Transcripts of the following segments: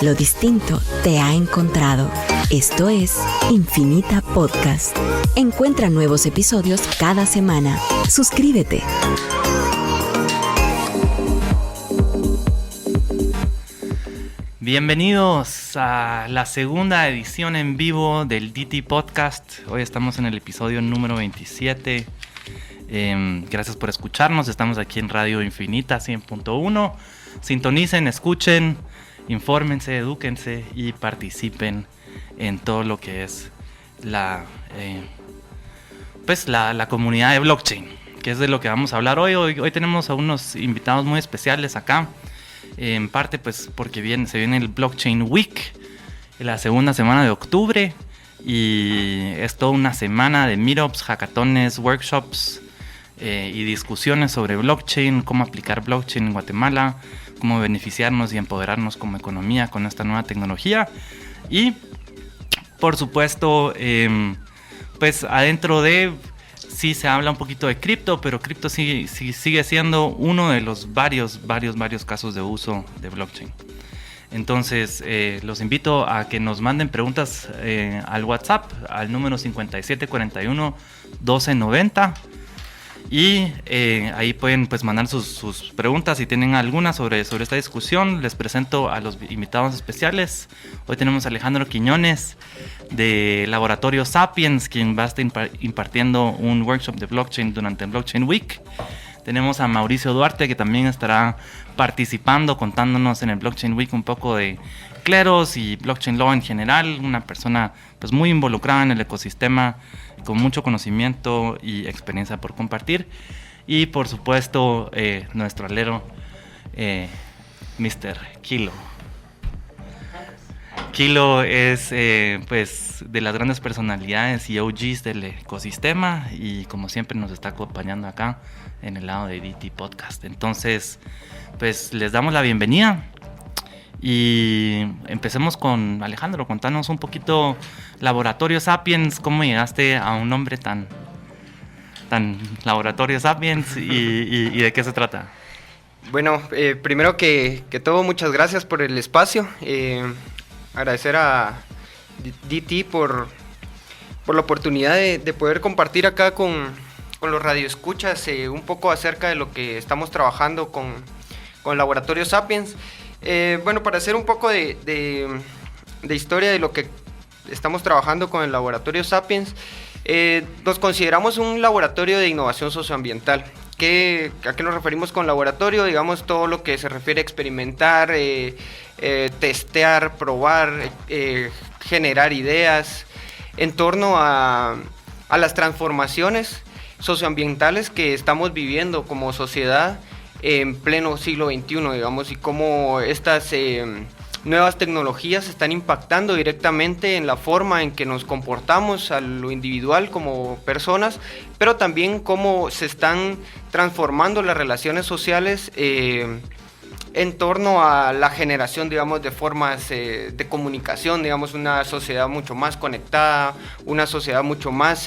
Lo distinto te ha encontrado. Esto es Infinita Podcast. Encuentra nuevos episodios cada semana. Suscríbete. Bienvenidos a la segunda edición en vivo del DT Podcast. Hoy estamos en el episodio número 27. Gracias por escucharnos. Estamos aquí en Radio Infinita 100.1. Sintonicen, escuchen, infórmense, edúquense y participen en todo lo que es la comunidad de blockchain, que es de lo que vamos a hablar hoy. Hoy tenemos a unos invitados muy especiales acá. En parte pues porque se viene el Blockchain Week, la segunda semana de octubre, y es toda una semana de meetups, hackatones, workshops y discusiones sobre blockchain, cómo aplicar blockchain en Guatemala, cómo beneficiarnos y empoderarnos como economía con esta nueva tecnología. Y por supuesto, pues adentro de... Sí se habla un poquito de cripto, pero cripto sigue siendo uno de los varios casos de uso de blockchain. Entonces, los invito a que nos manden preguntas al WhatsApp, al número 5741-1290. Y ahí pueden pues mandar sus preguntas si tienen alguna sobre esta discusión. Les presento a los invitados especiales. Hoy tenemos a Alejandro Quiñones de Laboratorio Sapiens, quien va a estar impartiendo un workshop de blockchain durante el Blockchain Week. Tenemos a Mauricio Duarte, que también estará participando, contándonos en el Blockchain Week un poco de cleros y blockchain law en general. Una persona pues muy involucrada en el ecosistema, con mucho conocimiento y experiencia por compartir. Y por supuesto, nuestro alero, Mr. Kilo. Kilo es pues de las grandes personalidades y OGs del ecosistema, y como siempre nos está acompañando acá en el lado de DT Podcast. Entonces, pues les damos la bienvenida. Y empecemos con Alejandro. Contanos un poquito, Laboratorio Sapiens, cómo llegaste a un nombre tan Laboratorio Sapiens y de qué se trata. Bueno, primero que todo, muchas gracias por el espacio. Agradecer a DT por la oportunidad de poder compartir acá con los radioescuchas un poco acerca de lo que estamos trabajando con Laboratorio Sapiens. Bueno, para hacer un poco de historia de lo que estamos trabajando con el Laboratorio Sapiens, nos consideramos un laboratorio de innovación socioambiental. ¿A qué nos referimos con laboratorio? Digamos, todo lo que se refiere a experimentar, testear, probar, generar ideas en torno a las transformaciones socioambientales que estamos viviendo como sociedad en pleno siglo XXI, digamos, y cómo estas nuevas tecnologías están impactando directamente en la forma en que nos comportamos a lo individual como personas, pero también cómo se están transformando las relaciones sociales en torno a la generación, digamos, de formas de comunicación, digamos, una sociedad mucho más conectada, una sociedad mucho más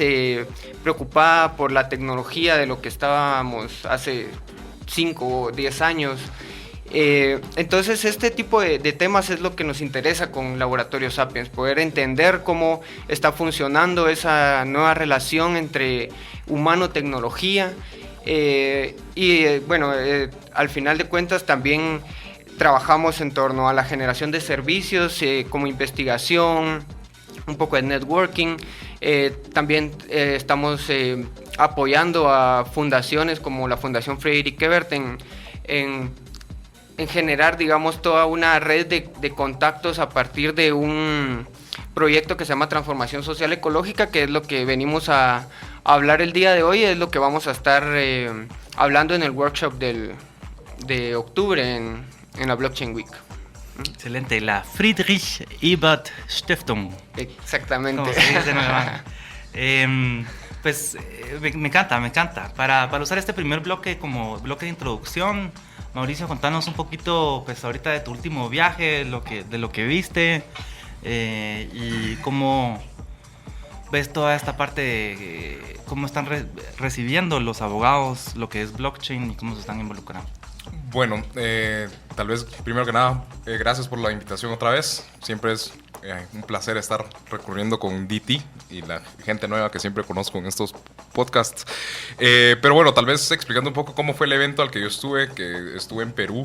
preocupada por la tecnología de lo que estábamos hace 5 o 10 años. Entonces este tipo de temas es lo que nos interesa con Laboratorio Sapiens, poder entender cómo está funcionando esa nueva relación entre humano-tecnología. Al final de cuentas también trabajamos en torno a la generación de servicios como investigación, un poco de networking. También estamos apoyando a fundaciones como la Fundación Friedrich Ebert en generar, digamos, toda una red de contactos a partir de un proyecto que se llama Transformación Social Ecológica, que es lo que venimos a hablar el día de hoy, es lo que vamos a estar hablando en el workshop de octubre en la Blockchain Week. Excelente, la Friedrich Ebert Stiftung. Exactamente. Como se dice en alemán. Pues me encanta. Para usar este primer bloque como bloque de introducción, Mauricio, contanos un poquito, pues ahorita de tu último viaje, de lo que viste, y cómo ves toda esta parte de cómo están recibiendo los abogados lo que es blockchain y cómo se están involucrando. Bueno, tal vez primero que nada, gracias por la invitación otra vez. Siempre es un placer estar recurriendo con DT y la gente nueva que siempre conozco en estos podcasts. Pero bueno, tal vez explicando un poco cómo fue el evento al que yo estuve, que estuve en Perú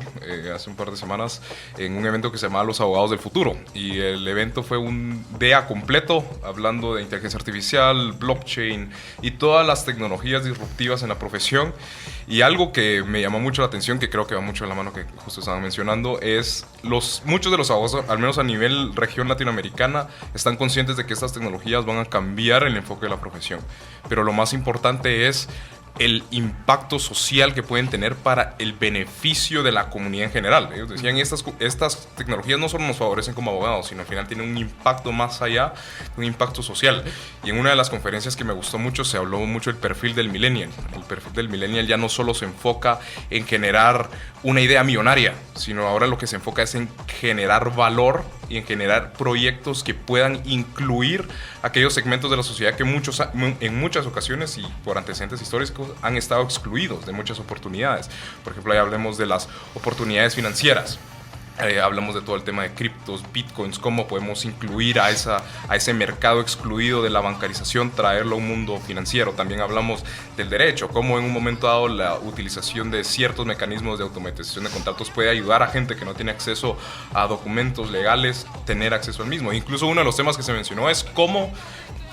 hace un par de semanas, en un evento que se llamaba Los Abogados del Futuro. Y el evento fue un día completo hablando de inteligencia artificial, blockchain y todas las tecnologías disruptivas en la profesión. Y algo que me llamó mucho la atención, que creo que va mucho de la mano que justo estaban mencionando, es muchos de los abogados, al menos a nivel región latinoamericana, están conscientes de que estas tecnologías van a cambiar el enfoque de la profesión. Pero lo más importante es el impacto social que pueden tener para el beneficio de la comunidad en general. Ellos decían, estas tecnologías no solo nos favorecen como abogados, sino al final tienen un impacto más allá, un impacto social. Y en una de las conferencias que me gustó mucho se habló mucho del perfil del millennial. El perfil del millennial ya no solo se enfoca en generar una idea millonaria, sino ahora lo que se enfoca es en generar valor y en generar proyectos que puedan incluir aquellos segmentos de la sociedad que en muchas ocasiones y por antecedentes históricos han estado excluidos de muchas oportunidades. Por ejemplo, ahí hablemos de las oportunidades financieras. Hablamos de todo el tema de criptos, bitcoins, cómo podemos incluir a ese mercado excluido de la bancarización, traerlo a un mundo financiero. También hablamos del derecho, cómo en un momento dado la utilización de ciertos mecanismos de automatización de contratos puede ayudar a gente que no tiene acceso a documentos legales tener acceso al mismo. Incluso uno de los temas que se mencionó es cómo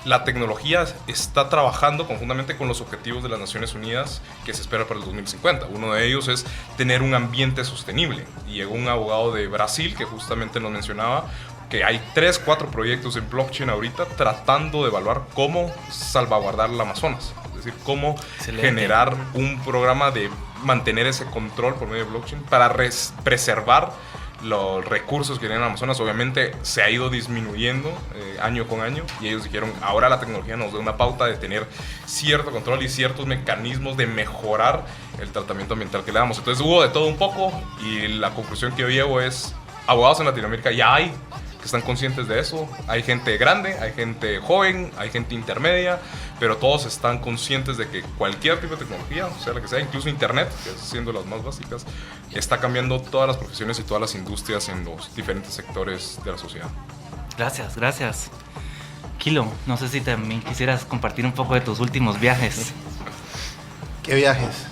la tecnología está trabajando conjuntamente con los objetivos de las Naciones Unidas que se espera para el 2050. Uno de ellos es tener un ambiente sostenible. Y llegó un abogado de Brasil que justamente nos mencionaba que hay 3-4 proyectos en blockchain ahorita tratando de evaluar cómo salvaguardar el Amazonas. Es decir, cómo generar un programa de mantener ese control por medio de blockchain para preservar los recursos que tienen en Amazonas. Obviamente se ha ido disminuyendo año con año y ellos dijeron, ahora la tecnología nos da una pauta de tener cierto control y ciertos mecanismos de mejorar el tratamiento ambiental que le damos. Entonces hubo de todo un poco y la conclusión que yo llevo es, abogados en Latinoamérica ya hay que están conscientes de eso. Hay gente grande, hay gente joven, hay gente intermedia, pero todos están conscientes de que cualquier tipo de tecnología, sea la que sea, incluso internet, que es siendo las más básicas, está cambiando todas las profesiones y todas las industrias en los diferentes sectores de la sociedad. Gracias. Kilo, no sé si también quisieras compartir un poco de tus últimos viajes. ¿Qué viajes?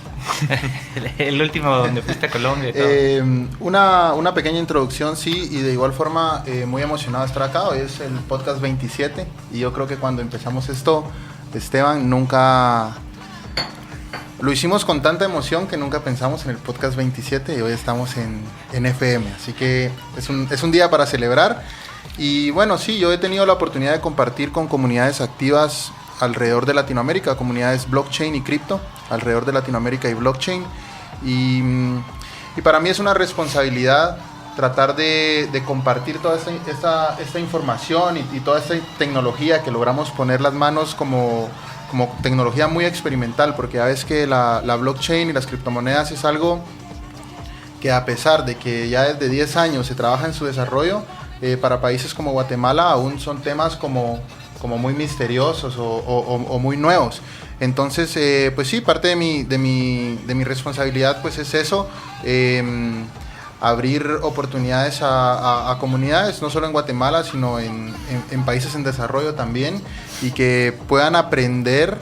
El último donde fuiste a Colombia y todo. Una pequeña introducción, sí, y de igual forma muy emocionado de estar acá. Hoy es el podcast 27 y yo creo que cuando empezamos esto, Esteban, nunca lo hicimos con tanta emoción que nunca pensamos en el podcast 27 y hoy estamos en FM, así que es un día para celebrar. Y bueno, sí, yo he tenido la oportunidad de compartir con comunidades activas alrededor de Latinoamérica, comunidades blockchain y cripto alrededor de Latinoamérica y blockchain, y para mí es una responsabilidad tratar de compartir toda esta información y toda esta tecnología que logramos poner las manos como tecnología muy experimental, porque ya ves que la blockchain y las criptomonedas es algo que, a pesar de que ya desde 10 años se trabaja en su desarrollo, para países como Guatemala aún son temas como muy misteriosos o muy nuevos. Entonces, pues sí, parte de mi responsabilidad pues es eso, abrir oportunidades a comunidades, no solo en Guatemala, sino en países en desarrollo también, y que puedan aprender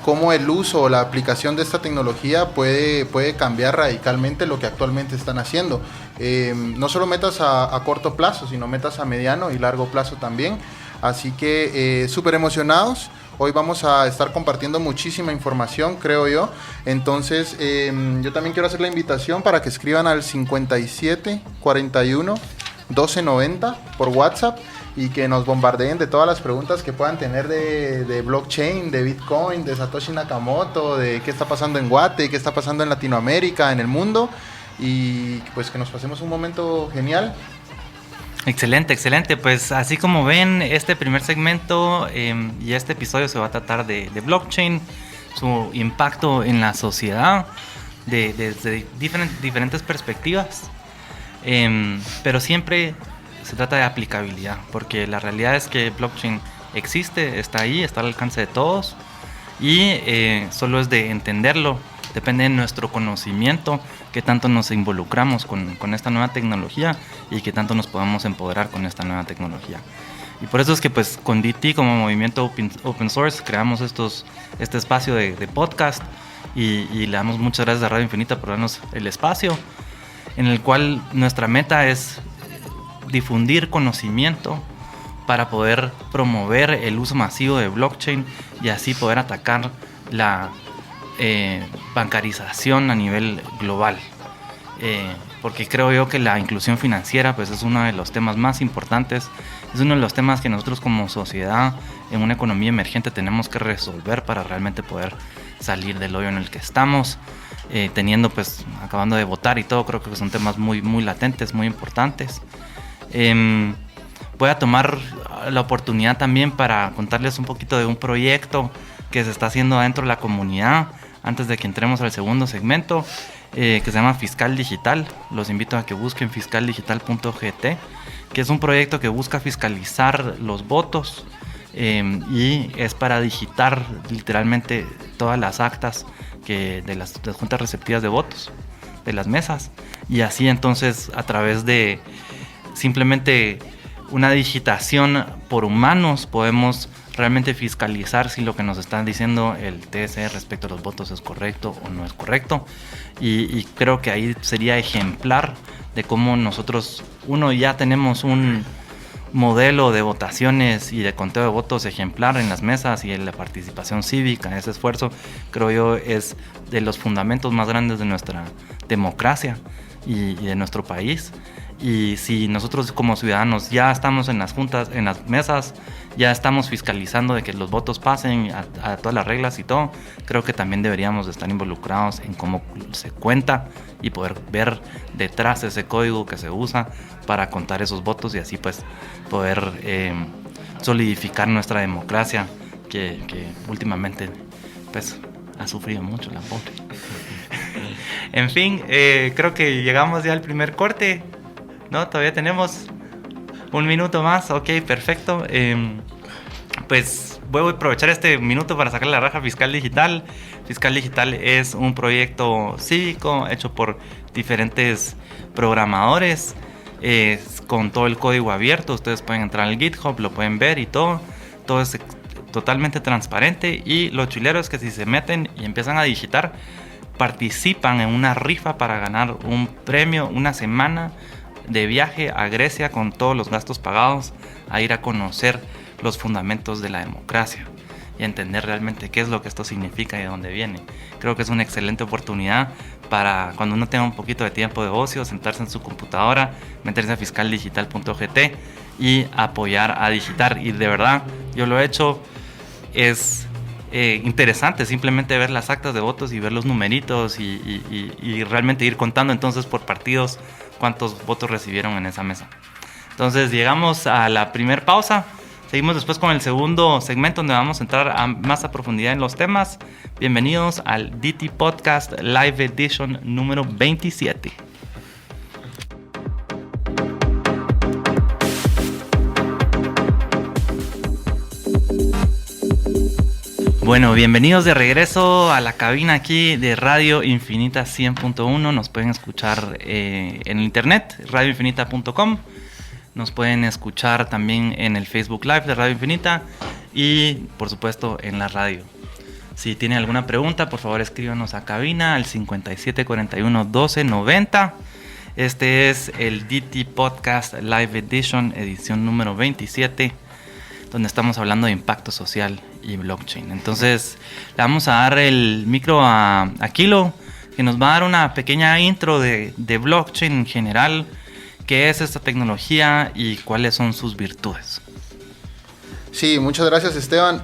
cómo el uso o la aplicación de esta tecnología puede cambiar radicalmente lo que actualmente están haciendo. No solo metas a corto plazo, sino metas a mediano y largo plazo también. Así que súper emocionados. Hoy vamos a estar compartiendo muchísima información, creo yo. Entonces, yo también quiero hacer la invitación para que escriban al 57 41 12 90 por WhatsApp y que nos bombardeen de todas las preguntas que puedan tener de blockchain, de Bitcoin, de Satoshi Nakamoto, de qué está pasando en Guate, qué está pasando en Latinoamérica, en el mundo, y pues que nos pasemos un momento genial. Excelente. Pues así como ven, este primer segmento y este episodio se va a tratar de blockchain, su impacto en la sociedad, desde diferentes perspectivas, pero siempre se trata de aplicabilidad, porque la realidad es que blockchain existe, está ahí, está al alcance de todos, y solo es de entenderlo, depende de nuestro conocimiento, qué tanto nos involucramos con esta nueva tecnología y qué tanto nos podemos empoderar con esta nueva tecnología. Y por eso es que pues con DT como movimiento open source creamos este espacio de podcast y le damos muchas gracias a Radio Infinita por darnos el espacio, en el cual nuestra meta es difundir conocimiento para poder promover el uso masivo de blockchain y así poder atacar la bancarización a nivel global. Porque creo yo que la inclusión financiera pues es uno de los temas más importantes, es uno de los temas que nosotros como sociedad en una economía emergente tenemos que resolver para realmente poder salir del hoyo en el que estamos, teniendo pues acabando de votar y todo. Creo que son temas muy, muy latentes, muy importantes. Voy a tomar la oportunidad también para contarles un poquito de un proyecto que se está haciendo dentro de la comunidad antes de que entremos al segundo segmento, que se llama Fiscal Digital. Los invito a que busquen fiscaldigital.gt, que es un proyecto que busca fiscalizar los votos y es para digitar literalmente todas las actas de las juntas receptivas de votos, de las mesas, y así entonces a través de simplemente una digitación por humanos podemos realmente fiscalizar si lo que nos están diciendo el TSE respecto a los votos es correcto o no es correcto. Y creo que ahí sería ejemplar de cómo nosotros, ya tenemos un modelo de votaciones y de conteo de votos ejemplar en las mesas y en la participación cívica. Ese esfuerzo, creo yo, es de los fundamentos más grandes de nuestra democracia y de nuestro país. Y si nosotros como ciudadanos ya estamos en las juntas, en las mesas, ya estamos fiscalizando de que los votos pasen a todas las reglas y todo, creo que también deberíamos de estar involucrados en cómo se cuenta y poder ver detrás ese código que se usa para contar esos votos y así pues poder solidificar nuestra democracia que últimamente pues ha sufrido mucho la pobre. En fin, creo que llegamos ya al primer corte. ¿No? Todavía tenemos un minuto más. Ok, perfecto. Pues voy a aprovechar este minuto para sacar la raja Fiscal Digital. Fiscal Digital es un proyecto cívico hecho por diferentes programadores, con todo el código abierto. Ustedes pueden entrar al GitHub, lo pueden ver y todo es totalmente transparente. Y lo chilero es que si se meten y empiezan a digitar, participan en una rifa para ganar un premio, una semana de viaje a Grecia con todos los gastos pagados, a ir a conocer los fundamentos de la democracia y entender realmente qué es lo que esto significa y de dónde viene. Creo que es una excelente oportunidad para cuando uno tenga un poquito de tiempo de ocio, sentarse en su computadora, meterse a fiscaldigital.gt y apoyar a digitar. Y de verdad, yo lo he hecho, es interesante simplemente ver las actas de votos y ver los numeritos y realmente ir contando entonces por partidos cuántos votos recibieron en esa mesa. Entonces llegamos a la primera pausa. Seguimos después con el segundo segmento donde vamos a entrar más a profundidad en los temas. Bienvenidos al DT Podcast Live Edition número 27. Bueno, bienvenidos de regreso a la cabina aquí de Radio Infinita 100.1. Nos pueden escuchar en internet, radioinfinita.com. Nos pueden escuchar también en el Facebook Live de Radio Infinita y, por supuesto, en la radio. Si tienen alguna pregunta, por favor escríbanos a cabina al 5741-1290. Este es el DT Podcast Live Edition, edición número 27, donde estamos hablando de impacto social y blockchain. Entonces le vamos a dar el micro a Kilo, que nos va a dar una pequeña intro de blockchain en general, qué es esta tecnología y cuáles son sus virtudes. Sí, muchas gracias, Esteban.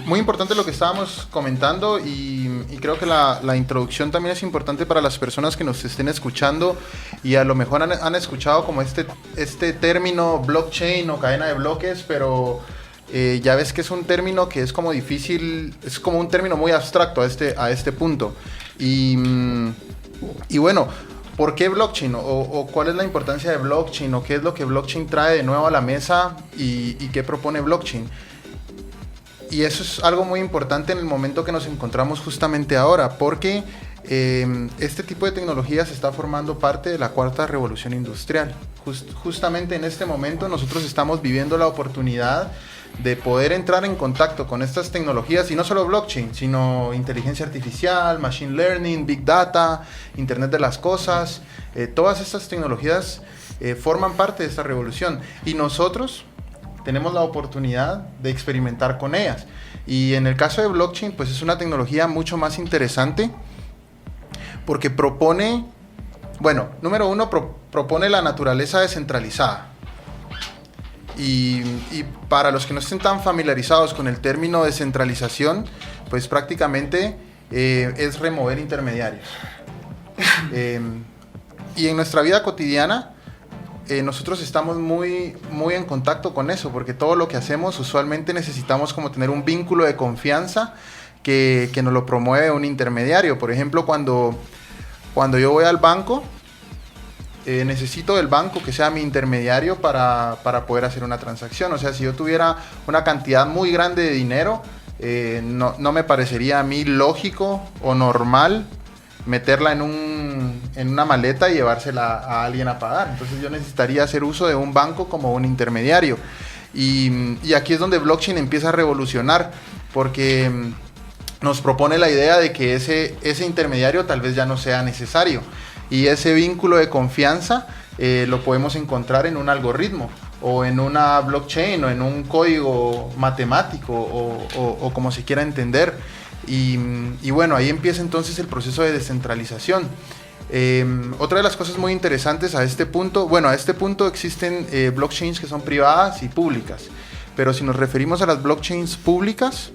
Muy importante lo que estábamos comentando y creo que la introducción también es importante para las personas que nos estén escuchando y a lo mejor han escuchado como este término blockchain o cadena de bloques, pero ya ves que es un término que es como difícil, es como un término muy abstracto a este punto. Y bueno, ¿por qué blockchain? ¿O cuál es la importancia de blockchain? ¿O qué es lo que blockchain trae de nuevo a la mesa? ¿Y qué propone blockchain? Y eso es algo muy importante en el momento que nos encontramos justamente ahora, porque este tipo de tecnologías está formando parte de la cuarta revolución industrial. Justamente en este momento nosotros estamos viviendo la oportunidad de poder entrar en contacto con estas tecnologías, y no solo blockchain, sino inteligencia artificial, machine learning, big data, internet de las cosas. Todas estas tecnologías forman parte de esta revolución, y nosotros tenemos la oportunidad de experimentar con ellas. Y en el caso de blockchain, pues es una tecnología mucho más interesante porque propone, bueno, número uno, propone la naturaleza descentralizada. Y para los que no estén tan familiarizados con el término descentralización, pues prácticamente es remover intermediarios. Y en nuestra vida cotidiana, nosotros estamos muy en contacto con eso, porque todo lo que hacemos usualmente necesitamos como tener un vínculo de confianza que nos lo promueve un intermediario. Por ejemplo, cuando yo voy al banco, necesito del banco que sea mi intermediario para poder hacer una transacción. O sea, si yo tuviera una cantidad muy grande de dinero, no me parecería a mí lógico o normal meterla en una maleta y llevársela a alguien a pagar. Entonces yo necesitaría hacer uso de un banco como un intermediario. Y aquí es donde blockchain empieza a revolucionar, porque nos propone la idea de que ese intermediario tal vez ya no sea necesario. Y ese vínculo de confianza lo podemos encontrar en un algoritmo, o en una blockchain, o en un código matemático, o como se quiera entender. Y bueno, ahí empieza entonces el proceso de descentralización. Otra de las cosas muy interesantes a este punto existen blockchains que son privadas y públicas, pero si nos referimos a las blockchains públicas,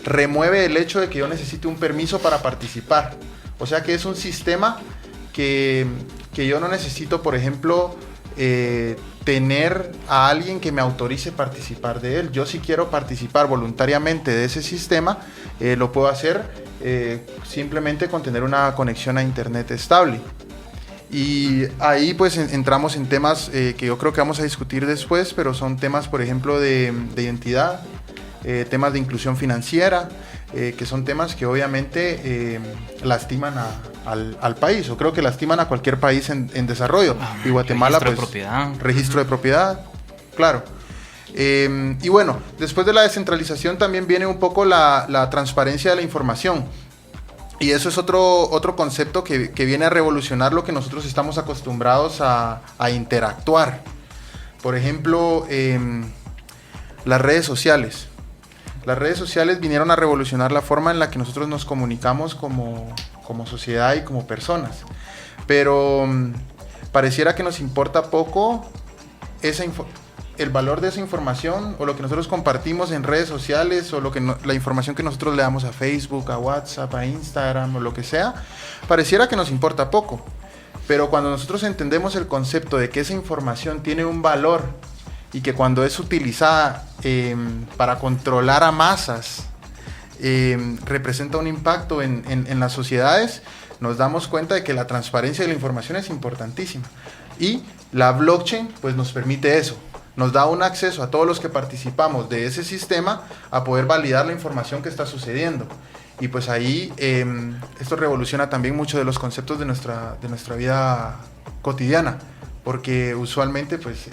remueve el hecho de que yo necesite un permiso para participar. O sea que es un sistema que yo no necesito, por ejemplo, tener a alguien que me autorice participar de él. Yo, si quiero participar voluntariamente de ese sistema, lo puedo hacer simplemente con tener una conexión a internet estable. Y ahí pues entramos en temas que yo creo que vamos a discutir después, pero son temas, por ejemplo, de identidad, temas de inclusión financiera, que son temas que obviamente lastiman al país, o creo que lastiman a cualquier país en desarrollo. Y Guatemala, registro pues, de propiedad. Registro de propiedad, claro. Y bueno, después de la descentralización también viene un poco la transparencia de la información. Y eso es otro concepto que viene a revolucionar lo que nosotros estamos acostumbrados a interactuar. Por ejemplo, las redes sociales. Las redes sociales vinieron a revolucionar la forma en la que nosotros nos comunicamos como sociedad y como personas. Pero pareciera que nos importa poco el valor de esa información, o lo que nosotros compartimos en redes sociales, o la información que nosotros le damos a Facebook, a WhatsApp, a Instagram, o lo que sea. Pareciera que nos importa poco. Pero cuando nosotros entendemos el concepto de que esa información tiene un valor, y que cuando es utilizada para controlar a masas, representa un impacto en las sociedades, nos damos cuenta de que la transparencia de la información es importantísima. Y la blockchain pues nos permite eso, nos da un acceso a todos los que participamos de ese sistema a poder validar la información que está sucediendo. Y pues ahí esto revoluciona también mucho de los conceptos de nuestra vida cotidiana, porque usualmente pues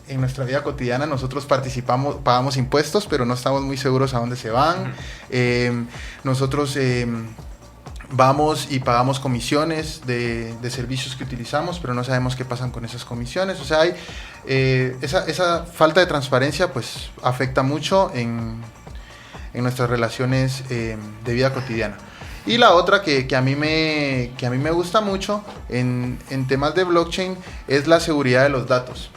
en nuestra vida cotidiana nosotros pagamos impuestos, pero no estamos muy seguros a dónde se van. Nosotros vamos y pagamos comisiones de servicios que utilizamos, pero no sabemos qué pasan con esas comisiones. O sea, hay esa falta de transparencia pues afecta mucho en nuestras relaciones de vida cotidiana. Y la otra que a mí me gusta mucho en temas de blockchain es la seguridad de los datos.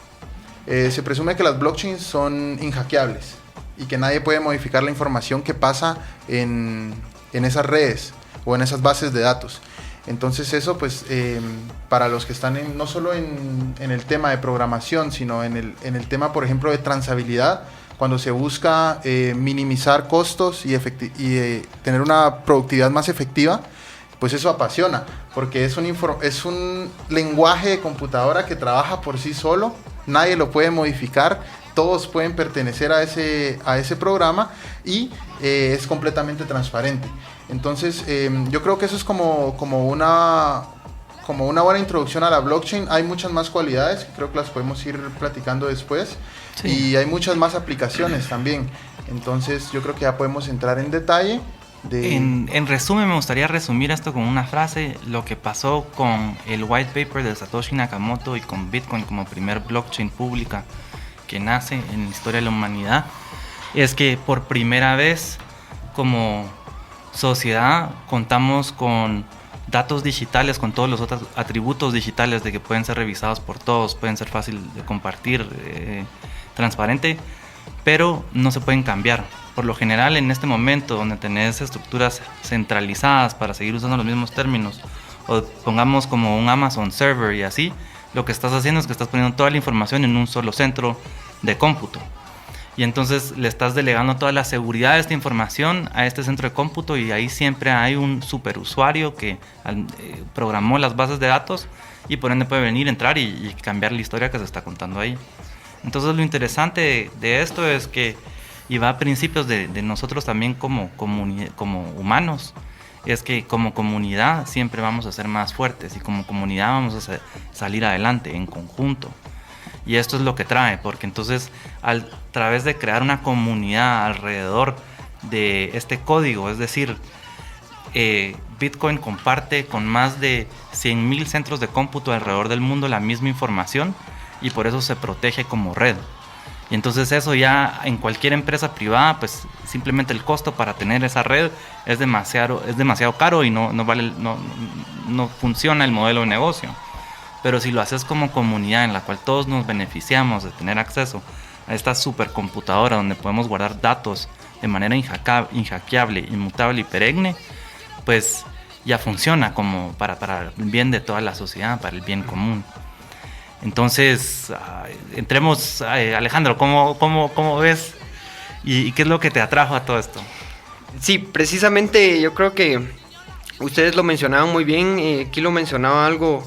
Se presume que las blockchains son inhackeables y que nadie puede modificar la información que pasa en esas redes o en esas bases de datos. Entonces eso pues para los que están no solo en el tema de programación, sino en el tema, por ejemplo, de transabilidad, cuando se busca minimizar costos y tener una productividad más efectiva, pues eso apasiona, porque es un lenguaje de computadora que trabaja por sí solo, nadie lo puede modificar, todos pueden pertenecer a ese programa, y es completamente transparente. Entonces, yo creo que eso es como una buena introducción a la blockchain. Hay muchas más cualidades, que creo que las podemos ir platicando después. Sí. Y hay muchas más aplicaciones también. Entonces, yo creo que ya podemos entrar en detalle. En resumen, me gustaría resumir esto con una frase: lo que pasó con el white paper de Satoshi Nakamoto y con Bitcoin como primer blockchain pública que nace en la historia de la humanidad, es que por primera vez como sociedad contamos con datos digitales, con todos los otros atributos digitales de que pueden ser revisados por todos, pueden ser fácil de compartir, transparente, pero no se pueden cambiar. Por lo general, en este momento donde tenés estructuras centralizadas para seguir usando los mismos términos, o pongamos como un Amazon server y así, lo que estás haciendo es que estás poniendo toda la información en un solo centro de cómputo. Y entonces le estás delegando toda la seguridad de esta información a este centro de cómputo, y ahí siempre hay un superusuario que programó las bases de datos y por ende puede venir, entrar y cambiar la historia que se está contando ahí. Entonces lo interesante de esto es que, y va a principios de nosotros también como humanos, es que como comunidad siempre vamos a ser más fuertes y como comunidad vamos a salir adelante en conjunto. Y esto es lo que trae, porque entonces a través de crear una comunidad alrededor de este código, es decir, Bitcoin comparte con más de 100,000 centros de cómputo alrededor del mundo la misma información, y por eso se protege como red. Y entonces eso ya en cualquier empresa privada, pues simplemente el costo para tener esa red es demasiado caro y no funciona el modelo de negocio. Pero si lo haces como comunidad en la cual todos nos beneficiamos de tener acceso a esta supercomputadora donde podemos guardar datos de manera inhackeable, inmutable y perenne, pues ya funciona como para el bien de toda la sociedad, para el bien común. Entonces, entremos, Alejandro, ¿cómo ves y qué es lo que te atrajo a todo esto? Sí, precisamente yo creo que ustedes lo mencionaban muy bien. Kilo mencionaba algo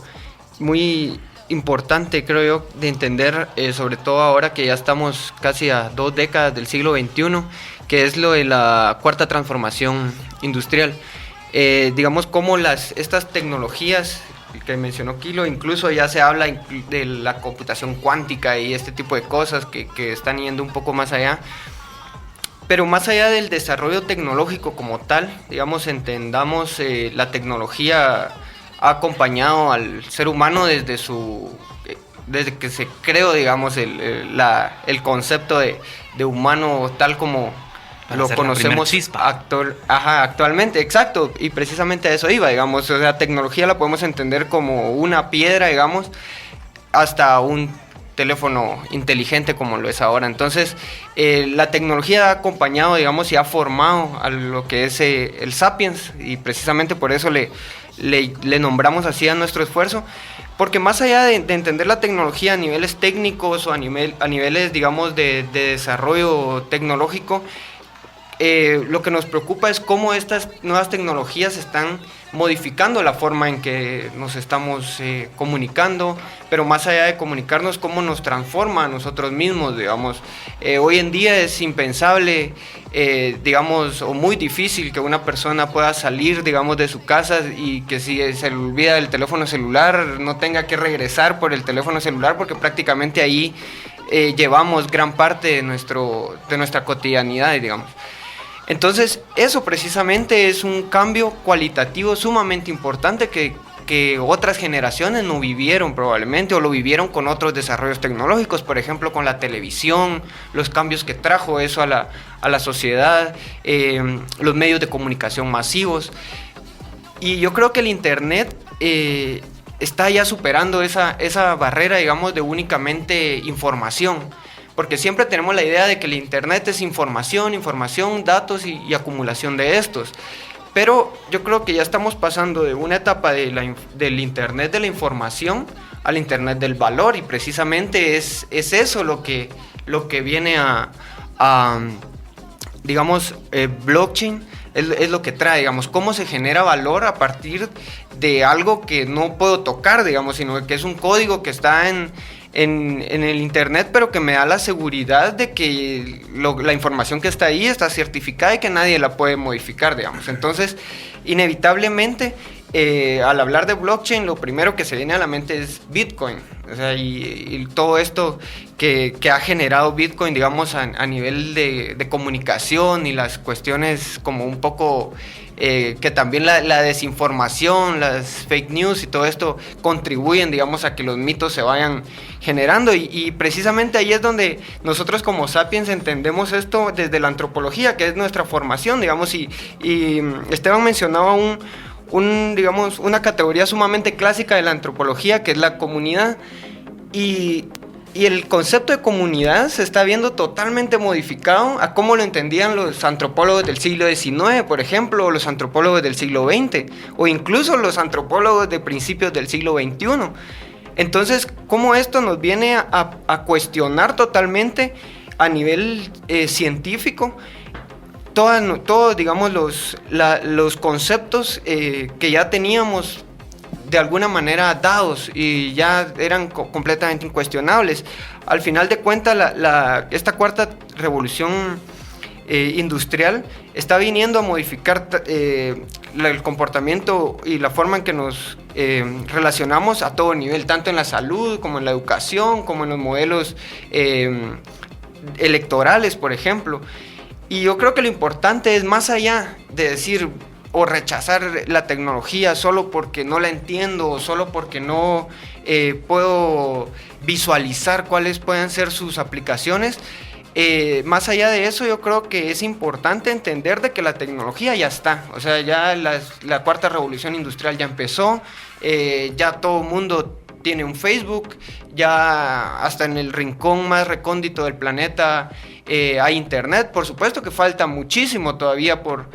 muy importante, creo yo, de entender, sobre todo ahora que ya estamos casi a 2 décadas del siglo XXI, que es lo de la cuarta transformación industrial. Digamos cómo estas tecnologías que mencionó Kilo, incluso ya se habla de la computación cuántica y este tipo de cosas que están yendo un poco más allá. Pero más allá del desarrollo tecnológico como tal, digamos, entendamos, la tecnología ha acompañado al ser humano desde que se creó, digamos, el concepto de humano tal como lo conocemos actualmente, exacto, y precisamente a eso iba, digamos. O sea, tecnología la podemos entender como una piedra, digamos, hasta un teléfono inteligente como lo es ahora. Entonces, la tecnología ha acompañado, digamos, y ha formado a lo que es el Sapiens, y precisamente por eso le nombramos así a nuestro esfuerzo, porque más allá de entender la tecnología a niveles técnicos o a niveles, digamos, de desarrollo tecnológico, lo que nos preocupa es cómo estas nuevas tecnologías están modificando la forma en que nos estamos comunicando, pero más allá de comunicarnos, cómo nos transforma a nosotros mismos, digamos. Hoy en día es impensable, digamos, o muy difícil que una persona pueda salir, digamos, de su casa y que si se le olvida el teléfono celular no tenga que regresar por el teléfono celular, porque prácticamente ahí llevamos gran parte de nuestra cotidianidad, digamos. Entonces, eso precisamente es un cambio cualitativo sumamente importante que otras generaciones no vivieron probablemente, o lo vivieron con otros desarrollos tecnológicos, por ejemplo con la televisión, los cambios que trajo eso a la sociedad, los medios de comunicación masivos. Y yo creo que el Internet está ya superando esa barrera, digamos, de únicamente información. Porque siempre tenemos la idea de que el Internet es información, datos y acumulación de estos. Pero yo creo que ya estamos pasando de una etapa del Internet de la información al Internet del valor, y precisamente es eso lo que viene a digamos, blockchain es lo que trae, digamos, cómo se genera valor a partir de algo que no puedo tocar, digamos, sino que es un código que está en en el internet, pero que me da la seguridad de que la información que está ahí está certificada y que nadie la puede modificar, digamos. Entonces, inevitablemente, al hablar de blockchain, lo primero que se viene a la mente es Bitcoin. O sea, y todo esto que ha generado Bitcoin, digamos, a nivel de comunicación y las cuestiones como un poco... que también la desinformación, las fake news y todo esto contribuyen, digamos, a que los mitos se vayan generando y precisamente ahí es donde nosotros como Sapiens entendemos esto desde la antropología, que es nuestra formación, digamos, y Esteban mencionaba digamos, una categoría sumamente clásica de la antropología, que es la comunidad, y el concepto de comunidad se está viendo totalmente modificado a cómo lo entendían los antropólogos del siglo XIX, por ejemplo, o los antropólogos del siglo XX, o incluso los antropólogos de principios del siglo XXI. Entonces, cómo esto nos viene a cuestionar totalmente a nivel científico todos, digamos, los conceptos que ya teníamos de alguna manera dados y ya eran completamente incuestionables. Al final de cuentas, esta cuarta revolución industrial está viniendo a modificar el comportamiento y la forma en que nos relacionamos a todo nivel, tanto en la salud como en la educación, como en los modelos electorales, por ejemplo. Y yo creo que lo importante es, más allá de decir o rechazar la tecnología solo porque no la entiendo o solo porque no puedo visualizar cuáles pueden ser sus aplicaciones, más allá de eso, yo creo que es importante entender de que la tecnología ya está. O sea, ya la cuarta revolución industrial ya empezó, ya todo el mundo tiene un Facebook, ya hasta en el rincón más recóndito del planeta hay internet. Por supuesto que falta muchísimo todavía por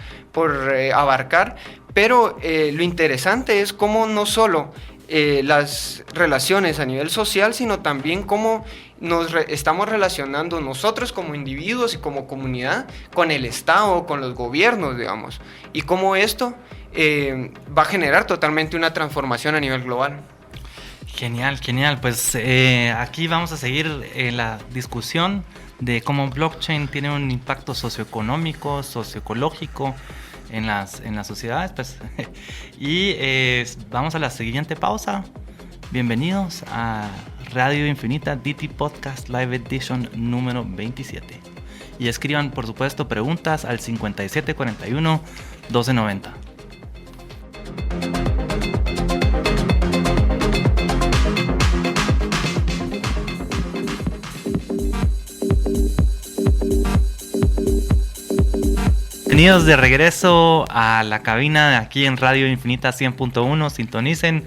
abarcar, pero lo interesante es cómo no solo las relaciones a nivel social, sino también cómo nos estamos relacionando nosotros como individuos y como comunidad con el Estado, con los gobiernos, digamos, y cómo esto va a generar totalmente una transformación a nivel global. Genial, genial. Pues aquí vamos a seguir la discusión de cómo blockchain tiene un impacto socioeconómico, socioecológico en las sociedades. Pues. Y vamos a la siguiente pausa. Bienvenidos a Radio Infinita DT Podcast Live Edition número 27. Y escriban, por supuesto, preguntas al 5741-1290. Bienvenidos de regreso a la cabina de aquí en Radio Infinita 100.1. Sintonicen.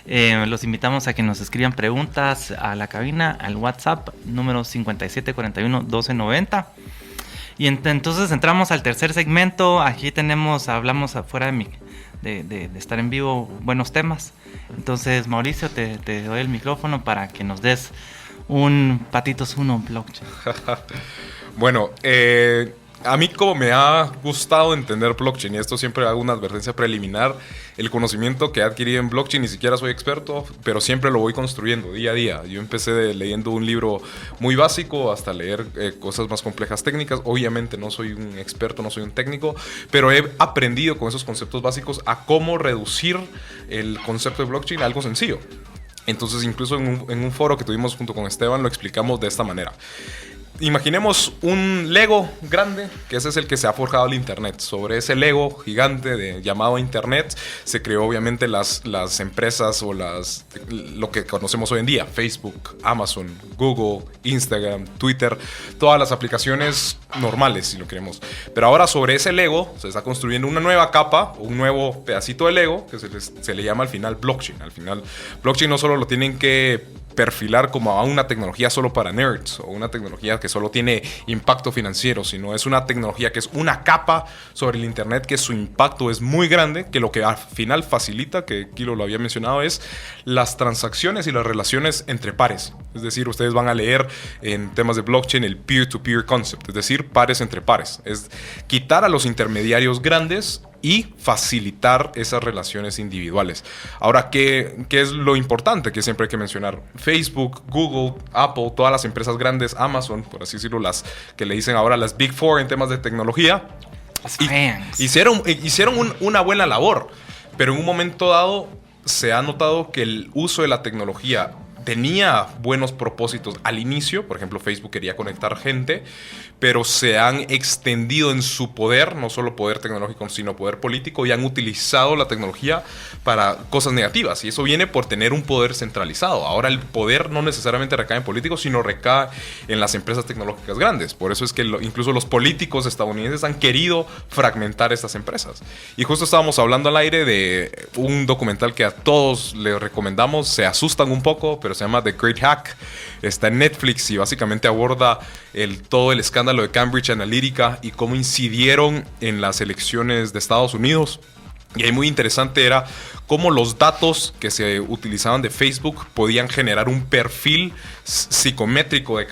Los invitamos a que nos escriban preguntas a la cabina, al WhatsApp número 5741-1290. Y entonces entramos al tercer segmento. Aquí hablamos afuera de estar en vivo, buenos temas. Entonces, Mauricio, te doy el micrófono para que nos des un patitos uno blockchain. Bueno, a mí como me ha gustado entender blockchain, y esto siempre hago una advertencia preliminar, el conocimiento que he adquirido en blockchain, ni siquiera soy experto, pero siempre lo voy construyendo día a día. Yo empecé leyendo un libro muy básico hasta leer cosas más complejas técnicas. Obviamente no soy un experto, no soy un técnico, pero he aprendido con esos conceptos básicos a cómo reducir el concepto de blockchain a algo sencillo. Entonces, incluso en un foro que tuvimos junto con Esteban, lo explicamos de esta manera. Imaginemos un Lego grande, que ese es el que se ha forjado el Internet. Sobre ese Lego gigante llamado Internet se creó obviamente las empresas o lo que conocemos hoy en día: Facebook, Amazon, Google, Instagram, Twitter, todas las aplicaciones normales, si lo queremos. Pero ahora sobre ese Lego se está construyendo una nueva capa, un nuevo pedacito de Lego que se le llama al final blockchain. Al final, blockchain no solo lo tienen que perfilar como a una tecnología solo para nerds o una tecnología que solo tiene impacto financiero, sino es una tecnología que es una capa sobre el Internet, que su impacto es muy grande, que lo que al final facilita, que Kilo lo había mencionado, es las transacciones y las relaciones entre pares. Es decir, ustedes van a leer en temas de blockchain el peer-to-peer concept, es decir, pares entre pares. Es quitar a los intermediarios grandes y facilitar esas relaciones individuales. Ahora, ¿qué es lo importante que siempre hay que mencionar? Facebook, Google, Apple, todas las empresas grandes, Amazon, por así decirlo, las que le dicen ahora las Big Four en temas de tecnología, hicieron una buena labor, pero en un momento dado se ha notado que el uso de la tecnología tenía buenos propósitos al inicio. Por ejemplo, Facebook quería conectar gente, pero se han extendido en su poder, no solo poder tecnológico, sino poder político, y han utilizado la tecnología para cosas negativas. Y eso viene por tener un poder centralizado. Ahora el poder no necesariamente recae en políticos, sino recae en las empresas tecnológicas grandes. Por eso es que incluso los políticos estadounidenses han querido fragmentar estas empresas. Y justo estábamos hablando al aire de un documental que a todos les recomendamos. Se asustan un poco, pero se llama The Great Hack. Está en Netflix y básicamente aborda todo el escándalo de Cambridge Analytica y cómo incidieron en las elecciones de Estados Unidos. Y ahí muy interesante era cómo los datos que se utilizaban de Facebook podían generar un perfil psicométrico de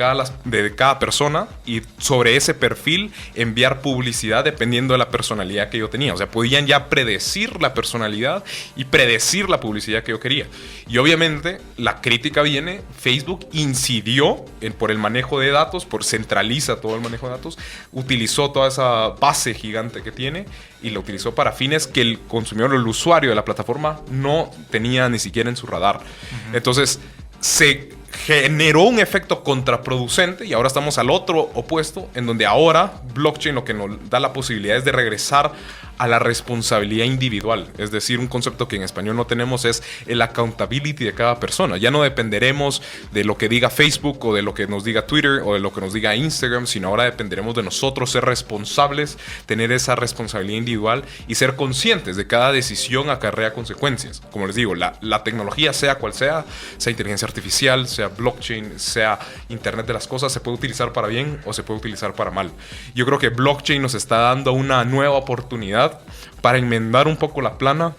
cada persona, y sobre ese perfil enviar publicidad dependiendo de la personalidad que yo tenía. O sea, podían ya predecir la personalidad y predecir la publicidad que yo quería. Y obviamente la crítica viene, Facebook incidió por el manejo de datos, centraliza todo el manejo de datos, utilizó toda esa base gigante que tiene y lo utilizó para fines que el consumidor, el usuario de la plataforma no tenía ni siquiera en su radar. Uh-huh. Entonces se generó un efecto contraproducente, y ahora estamos al otro opuesto, en donde ahora blockchain lo que nos da la posibilidad es de regresar a la responsabilidad individual. Es decir, un concepto que en español no tenemos es el accountability de cada persona. Ya no dependeremos de lo que diga Facebook o de lo que nos diga Twitter o de lo que nos diga Instagram, sino ahora dependeremos de nosotros ser responsables, tener esa responsabilidad individual y ser conscientes de cada decisión acarrea consecuencias. Como les digo, la tecnología, sea cual sea inteligencia artificial, sea blockchain, sea internet de las cosas, se puede utilizar para bien o se puede utilizar para mal. Yo creo que blockchain nos está dando una nueva oportunidad para enmendar un poco la plana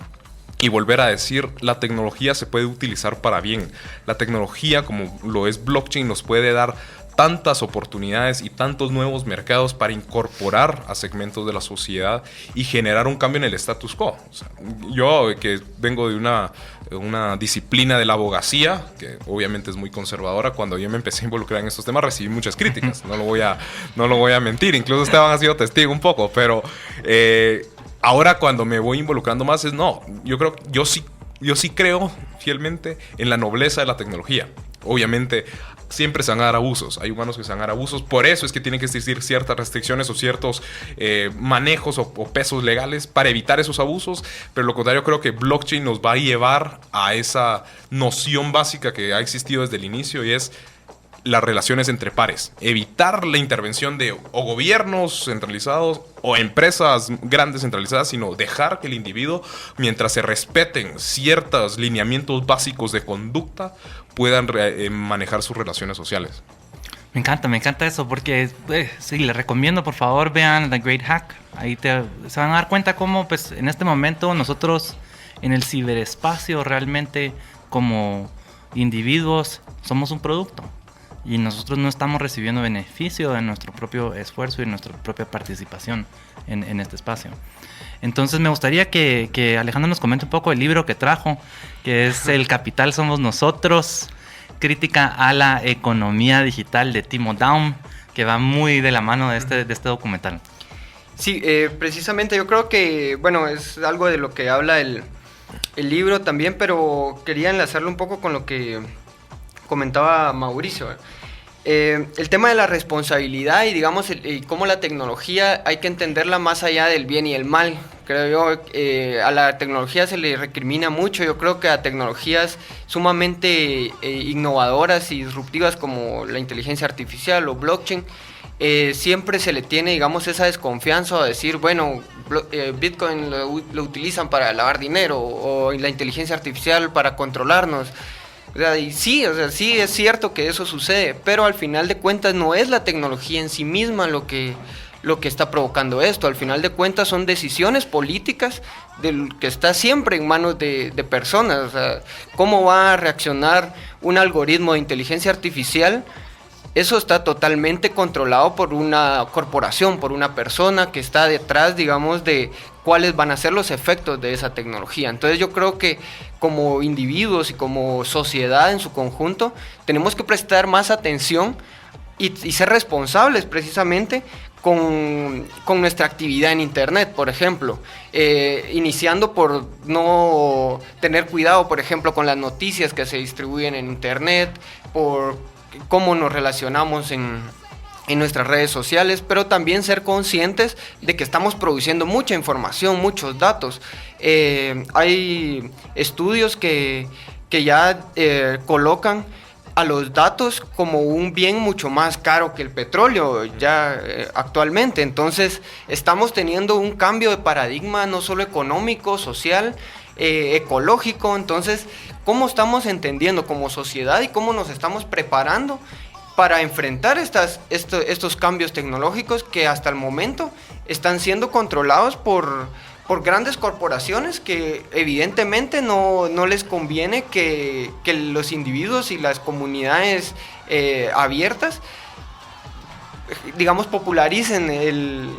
y volver a decir, la tecnología se puede utilizar para bien. La tecnología, como lo es blockchain, nos puede dar tantas oportunidades y tantos nuevos mercados para incorporar a segmentos de la sociedad y generar un cambio en el status quo. O sea, yo, que vengo de una disciplina de la abogacía, que obviamente es muy conservadora, cuando yo me empecé a involucrar en estos temas recibí muchas críticas. No lo voy a mentir. Incluso Esteban ha sido testigo un poco, pero ahora cuando me voy involucrando más yo sí creo fielmente en la nobleza de la tecnología. Obviamente siempre se van a dar abusos, hay humanos que se van a dar abusos, por eso es que tienen que existir ciertas restricciones o ciertos manejos o pesos legales para evitar esos abusos, pero lo contrario, creo que blockchain nos va a llevar a esa noción básica que ha existido desde el inicio, y es las relaciones entre pares, evitar la intervención de o gobiernos centralizados o empresas grandes centralizadas, sino dejar que el individuo, mientras se respeten ciertos lineamientos básicos de conducta, puedan manejar sus relaciones sociales. Me encanta eso, porque sí, les recomiendo, por favor, vean The Great Hack. Ahí se van a dar cuenta cómo, pues, en este momento nosotros en el ciberespacio realmente como individuos somos un producto. Y nosotros no estamos recibiendo beneficio de nuestro propio esfuerzo y de nuestra propia participación en este espacio. Entonces me gustaría que Alejandro nos comente un poco el libro que trajo, que es El Capital Somos Nosotros, crítica a la economía digital de Timo Daum, que va muy de la mano de este documental. Sí, precisamente yo creo que, bueno, es algo de lo que habla el libro también, pero quería enlazarlo un poco con lo que comentaba Mauricio. El tema de la responsabilidad y digamos cómo la tecnología hay que entenderla más allá del bien y el mal. Creo yo, a la tecnología se le recrimina mucho. Yo creo que a tecnologías sumamente innovadoras y disruptivas como la inteligencia artificial o blockchain, siempre se le tiene, digamos, esa desconfianza a decir, bueno, Bitcoin lo utilizan para lavar dinero o la inteligencia artificial para controlarnos. O sea, y sí, sí es cierto que eso sucede, pero al final de cuentas no es la tecnología en sí misma lo que está provocando esto. Al final de cuentas son decisiones políticas que está siempre en manos de personas. O sea, ¿cómo va a reaccionar un algoritmo de inteligencia artificial eso está totalmente controlado por una corporación, por una persona que está detrás, digamos, de cuáles van a ser los efectos de esa tecnología. Entonces yo creo que como individuos y como sociedad en su conjunto tenemos que prestar más atención y ser responsables precisamente con nuestra actividad en Internet, por ejemplo, iniciando por no tener cuidado, por ejemplo, con las noticias que se distribuyen en Internet, por cómo nos relacionamos en nuestras redes sociales, pero también ser conscientes de que estamos produciendo mucha información, muchos datos. Hay estudios que ya colocan a los datos como un bien mucho más caro que el petróleo ya actualmente. Entonces estamos teniendo un cambio de paradigma no solo económico, social, ecológico. Entonces, ¿cómo estamos entendiendo como sociedad y cómo nos estamos preparando para enfrentar estos cambios tecnológicos que hasta el momento están siendo controlados por grandes corporaciones que evidentemente no les conviene que los individuos y las comunidades abiertas, digamos, popularicen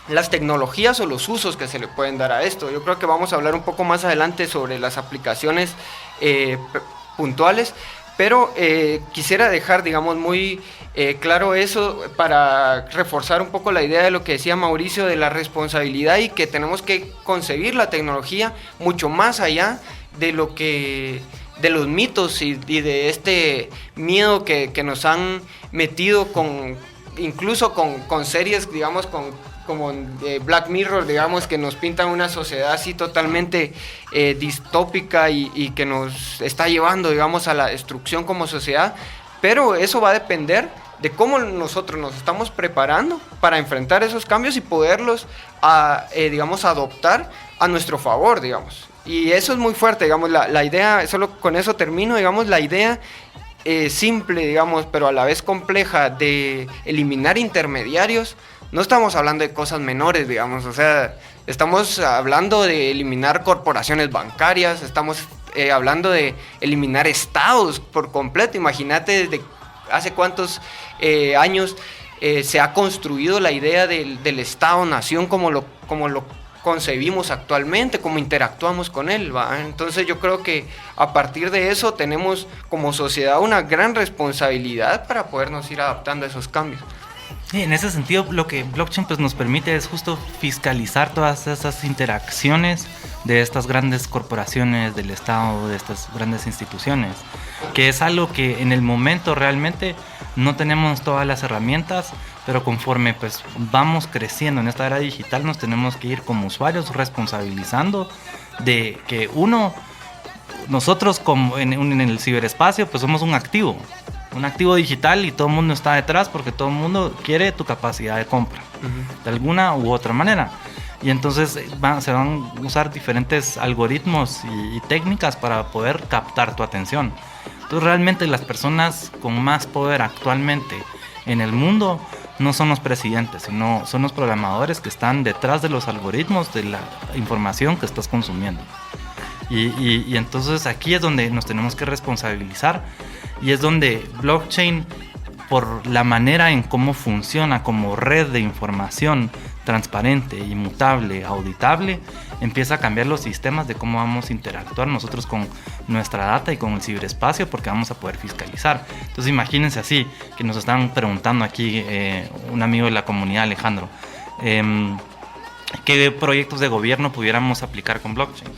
las tecnologías o los usos que se le pueden dar a esto? Yo creo que vamos a hablar un poco más adelante sobre las aplicaciones puntuales, pero quisiera dejar, digamos, muy claro eso para reforzar un poco la idea de lo que decía Mauricio de la responsabilidad y que tenemos que concebir la tecnología mucho más allá de de los mitos y de este miedo que nos han metido incluso con series, digamos, como Black Mirror, digamos, que nos pintan una sociedad así totalmente distópica y que nos está llevando, digamos, a la destrucción como sociedad. Pero eso va a depender de cómo nosotros nos estamos preparando para enfrentar esos cambios y poderlos, digamos, adoptar a nuestro favor, digamos. Y eso es muy fuerte, digamos, la idea, solo con eso termino, digamos, la idea simple, digamos, pero a la vez compleja de eliminar intermediarios. No estamos hablando de cosas menores, digamos, o sea, estamos hablando de eliminar corporaciones bancarias, estamos hablando de eliminar estados por completo. Imagínate desde hace cuántos años se ha construido la idea del Estado-nación como lo concebimos actualmente, cómo interactuamos con él, ¿va? Entonces yo creo que a partir de eso tenemos como sociedad una gran responsabilidad para podernos ir adaptando a esos cambios. Sí, en ese sentido lo que blockchain pues, nos permite es justo fiscalizar todas esas interacciones de estas grandes corporaciones, del Estado, de estas grandes instituciones, que es algo que en el momento realmente no tenemos todas las herramientas, pero conforme pues, vamos creciendo en esta era digital nos tenemos que ir como usuarios responsabilizando de que nosotros como en el ciberespacio pues somos un activo digital y todo el mundo está detrás porque todo el mundo quiere tu capacidad de compra, de alguna u otra manera. Y entonces se van a usar diferentes algoritmos y técnicas para poder captar tu atención. Entonces realmente las personas con más poder actualmente en el mundo no son los presidentes, sino son los programadores que están detrás de los algoritmos de la información que estás consumiendo. Y entonces aquí es donde nos tenemos que responsabilizar y es donde blockchain, por la manera en cómo funciona como red de información transparente, inmutable, auditable, empieza a cambiar los sistemas de cómo vamos a interactuar nosotros con nuestra data y con el ciberespacio, porque vamos a poder fiscalizar. Entonces imagínense así, que nos están preguntando aquí un amigo de la comunidad, Alejandro, ¿qué proyectos de gobierno pudiéramos aplicar con blockchain?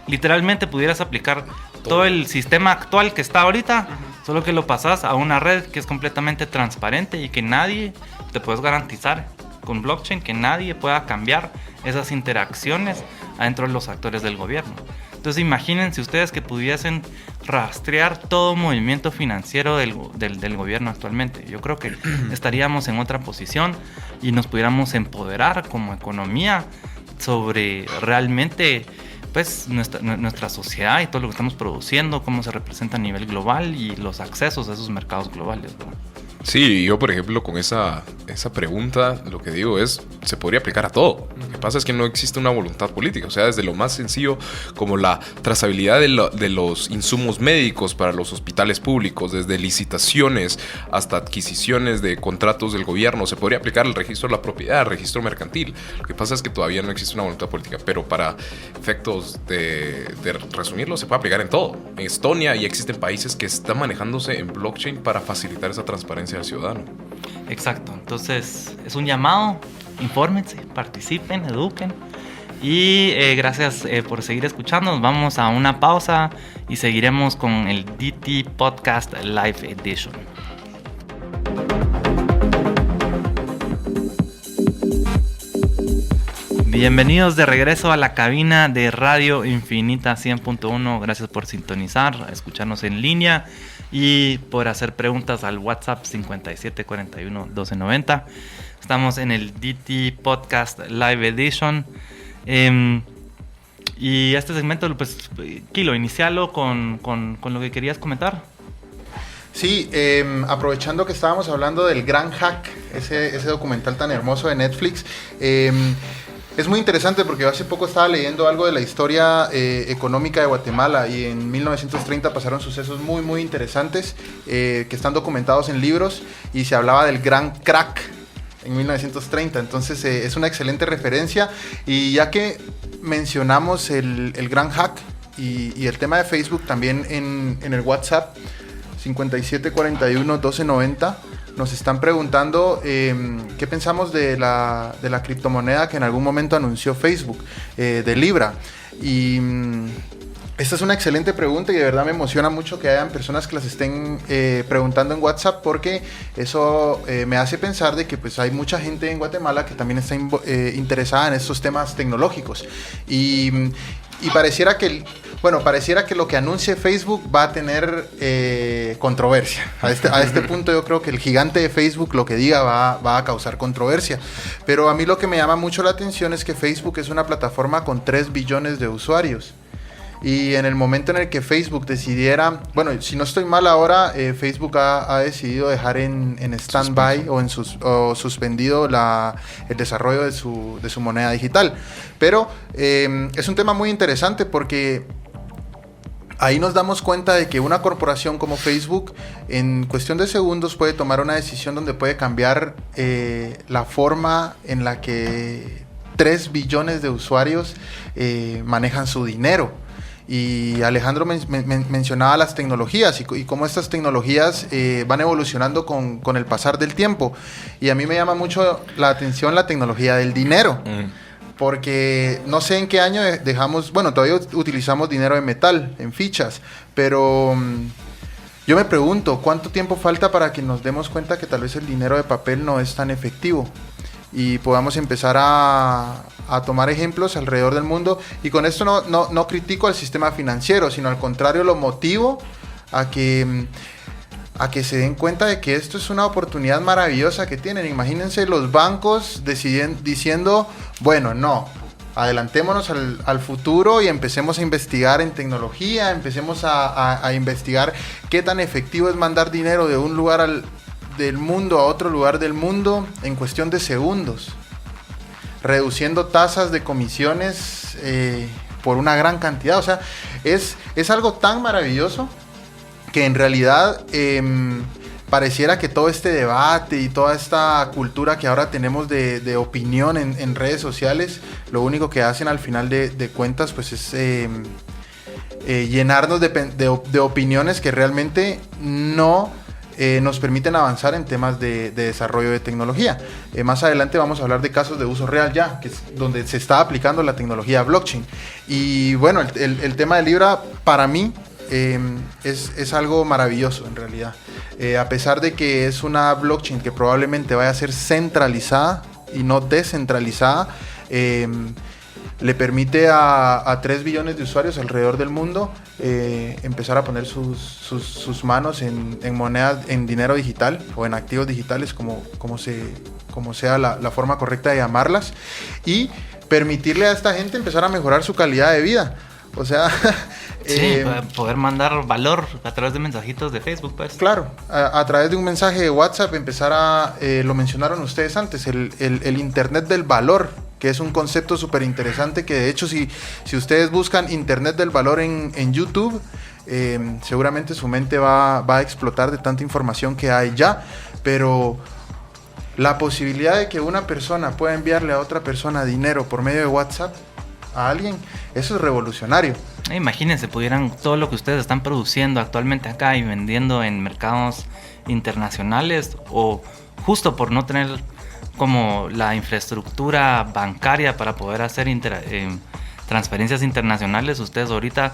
Literalmente pudieras aplicar todo el sistema actual que está ahorita, solo que lo pasas a una red que es completamente transparente y que nadie, te puedes garantizar con blockchain, que nadie pueda cambiar esas interacciones adentro de los actores del gobierno. Entonces imagínense ustedes que pudiesen rastrear todo movimiento financiero del gobierno actualmente. Yo creo que estaríamos en otra posición y nos pudiéramos empoderar como economía sobre realmente pues nuestra sociedad y todo lo que estamos produciendo, cómo se representa a nivel global y los accesos a esos mercados globales, ¿no? Sí, yo por ejemplo con esa pregunta lo que digo es, se podría aplicar a todo. Lo que pasa es que no existe una voluntad política, o sea, desde lo más sencillo como la trazabilidad de los insumos médicos para los hospitales públicos, desde licitaciones hasta adquisiciones de contratos del gobierno, se podría aplicar el registro de la propiedad, el registro mercantil. Lo que pasa es que todavía no existe una voluntad política, pero para efectos de resumirlo, se puede aplicar en todo. En Estonia ya existen países que están manejándose en blockchain para facilitar esa transparencia al ciudadano. Exacto, entonces es un llamado, infórmense, participen, eduquen y gracias por seguir escuchándonos. Vamos a una pausa y seguiremos con el DT Podcast Live Edition. Bienvenidos de regreso a la cabina de Radio Infinita 100.1. Gracias por sintonizar, escucharnos en línea y por hacer preguntas al WhatsApp 5741-1290. Estamos en el DT Podcast Live Edition. Y este segmento, pues, Kilo, inicialo con lo que querías comentar. Sí, aprovechando que estábamos hablando del Gran Hack, ese documental tan hermoso de Netflix, es muy interesante porque hace poco estaba leyendo algo de la historia económica de Guatemala y en 1930 pasaron sucesos muy, muy interesantes que están documentados en libros y se hablaba del Gran Crack en 1930. Entonces es una excelente referencia y ya que mencionamos el Gran Hack y el tema de Facebook también en el WhatsApp 5741-1290 nos están preguntando qué pensamos de la criptomoneda que en algún momento anunció Facebook, de Libra. Y esta es una excelente pregunta y de verdad me emociona mucho que hayan personas que las estén preguntando en WhatsApp porque eso me hace pensar de que pues hay mucha gente en Guatemala que también está interesada en estos temas tecnológicos. Y pareciera que lo que anuncie Facebook va a tener controversia. A este punto yo creo que el gigante de Facebook lo que diga va a causar controversia. Pero a mí lo que me llama mucho la atención es que Facebook es una plataforma con 3 billones de usuarios. Y en el momento en el que Facebook decidiera, bueno, si no estoy mal ahora, Facebook ha decidido dejar en stand-by o suspendido el desarrollo de su moneda digital. Pero es un tema muy interesante porque ahí nos damos cuenta de que una corporación como Facebook en cuestión de segundos puede tomar una decisión donde puede cambiar la forma en la que 3 billones de usuarios manejan su dinero. Y Alejandro mencionaba las tecnologías y cómo estas tecnologías van evolucionando con el pasar del tiempo. Y a mí me llama mucho la atención la tecnología del dinero. Porque no sé en qué año todavía utilizamos dinero de metal, en fichas, pero yo me pregunto, ¿cuánto tiempo falta para que nos demos cuenta que tal vez el dinero de papel no es tan efectivo? Y podamos empezar a tomar ejemplos alrededor del mundo. Y con esto no critico al sistema financiero, sino al contrario lo motivo a que se den cuenta de que esto es una oportunidad maravillosa que tienen. Imagínense los bancos diciendo, bueno, no, adelantémonos al futuro y empecemos a investigar en tecnología, empecemos a investigar qué tan efectivo es mandar dinero de un lugar del mundo a otro lugar del mundo en cuestión de segundos, reduciendo tasas de comisiones por una gran cantidad. O sea, es algo tan maravilloso que en realidad pareciera que todo este debate y toda esta cultura que ahora tenemos de opinión en redes sociales, lo único que hacen al final de cuentas pues es llenarnos de opiniones que realmente no nos permiten avanzar en temas de desarrollo de tecnología. Más adelante vamos a hablar de casos de uso real ya, que es donde se está aplicando la tecnología blockchain. Y bueno, el tema de Libra para mí es algo maravilloso en realidad. A pesar de que es una blockchain que probablemente vaya a ser centralizada y no descentralizada, le permite a 3 billones de usuarios alrededor del mundo empezar a poner sus manos en monedas, en dinero digital o en activos digitales, como sea la forma correcta de llamarlas, y permitirle a esta gente empezar a mejorar su calidad de vida. O sea, Sí, para poder mandar valor a través de mensajitos de Facebook, pues. claro, a través de un mensaje de WhatsApp empezar a, lo mencionaron ustedes antes, el Internet del valor, que es un concepto súper interesante que de hecho si ustedes buscan Internet del valor en YouTube, seguramente su mente va a explotar de tanta información que hay ya, pero la posibilidad de que una persona pueda enviarle a otra persona dinero por medio de WhatsApp a alguien, eso es revolucionario. Imagínense, pudieran todo lo que ustedes están produciendo actualmente acá y vendiendo en mercados internacionales, o justo por no tener como la infraestructura bancaria para poder hacer transferencias internacionales, ustedes ahorita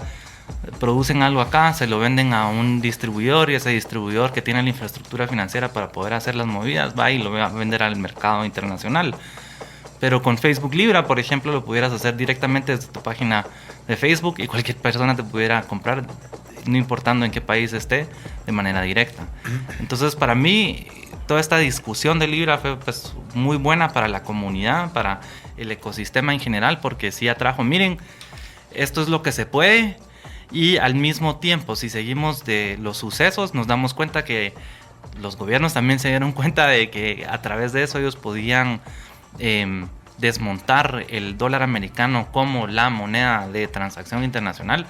producen algo acá, se lo venden a un distribuidor y ese distribuidor que tiene la infraestructura financiera para poder hacer las movidas va y lo va a vender al mercado internacional. Pero con Facebook Libra, por ejemplo, lo pudieras hacer directamente desde tu página de Facebook y cualquier persona te pudiera comprar, no importando en qué país esté, de manera directa. Entonces, para mí, toda esta discusión de Libra fue pues, muy buena para la comunidad, para el ecosistema en general, porque sí atrajo, miren, esto es lo que se puede, y al mismo tiempo, si seguimos de los sucesos, nos damos cuenta que los gobiernos también se dieron cuenta de que a través de eso ellos podían desmontar el dólar americano como la moneda de transacción internacional,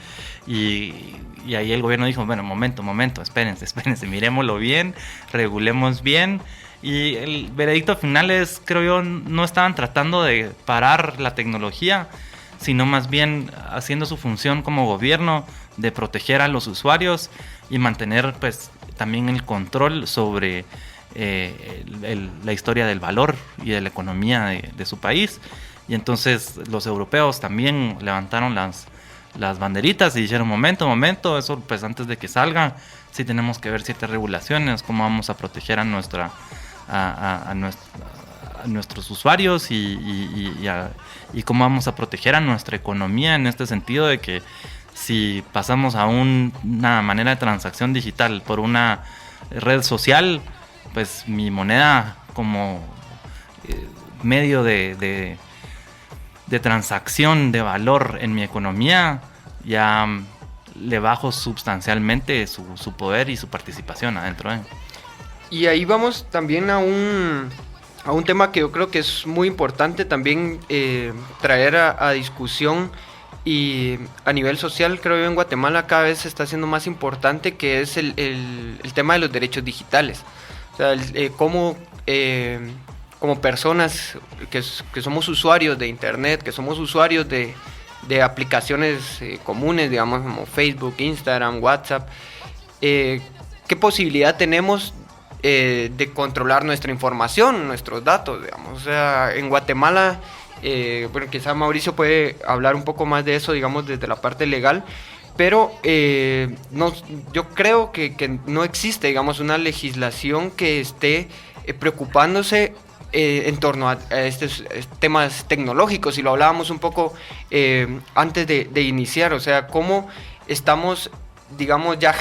y ahí el gobierno dijo, bueno, momento, espérense, miremoslo bien, regulemos bien, y el veredicto final es, creo yo, no estaban tratando de parar la tecnología, sino más bien haciendo su función como gobierno de proteger a los usuarios y mantener pues también el control sobre la historia del valor y de la economía de su país. Y entonces los europeos también levantaron las banderitas y dijeron, momento, eso pues antes de que salga, sí tenemos que ver ciertas regulaciones, cómo vamos a proteger a nuestros usuarios y cómo vamos a proteger a nuestra economía en este sentido de que si pasamos a una manera de transacción digital por una red social, pues mi moneda como medio de transacción de valor en mi economía ya le bajo sustancialmente su poder y su participación adentro de. Y ahí vamos también a un tema que yo creo que es muy importante también traer a discusión, y a nivel social creo yo en Guatemala cada vez se está haciendo más importante, que es el tema de los derechos digitales. O sea, cómo como personas que somos usuarios de internet, que somos usuarios de aplicaciones comunes, digamos como Facebook, Instagram, WhatsApp, qué posibilidad tenemos de controlar nuestra información, nuestros datos, digamos. O sea, en Guatemala, bueno, quizá Mauricio puede hablar un poco más de eso, digamos, desde la parte legal, pero yo creo que no existe, digamos, una legislación que esté preocupándose en torno a estos temas tecnológicos, y lo hablábamos un poco antes de iniciar. O sea, cómo estamos, digamos, ya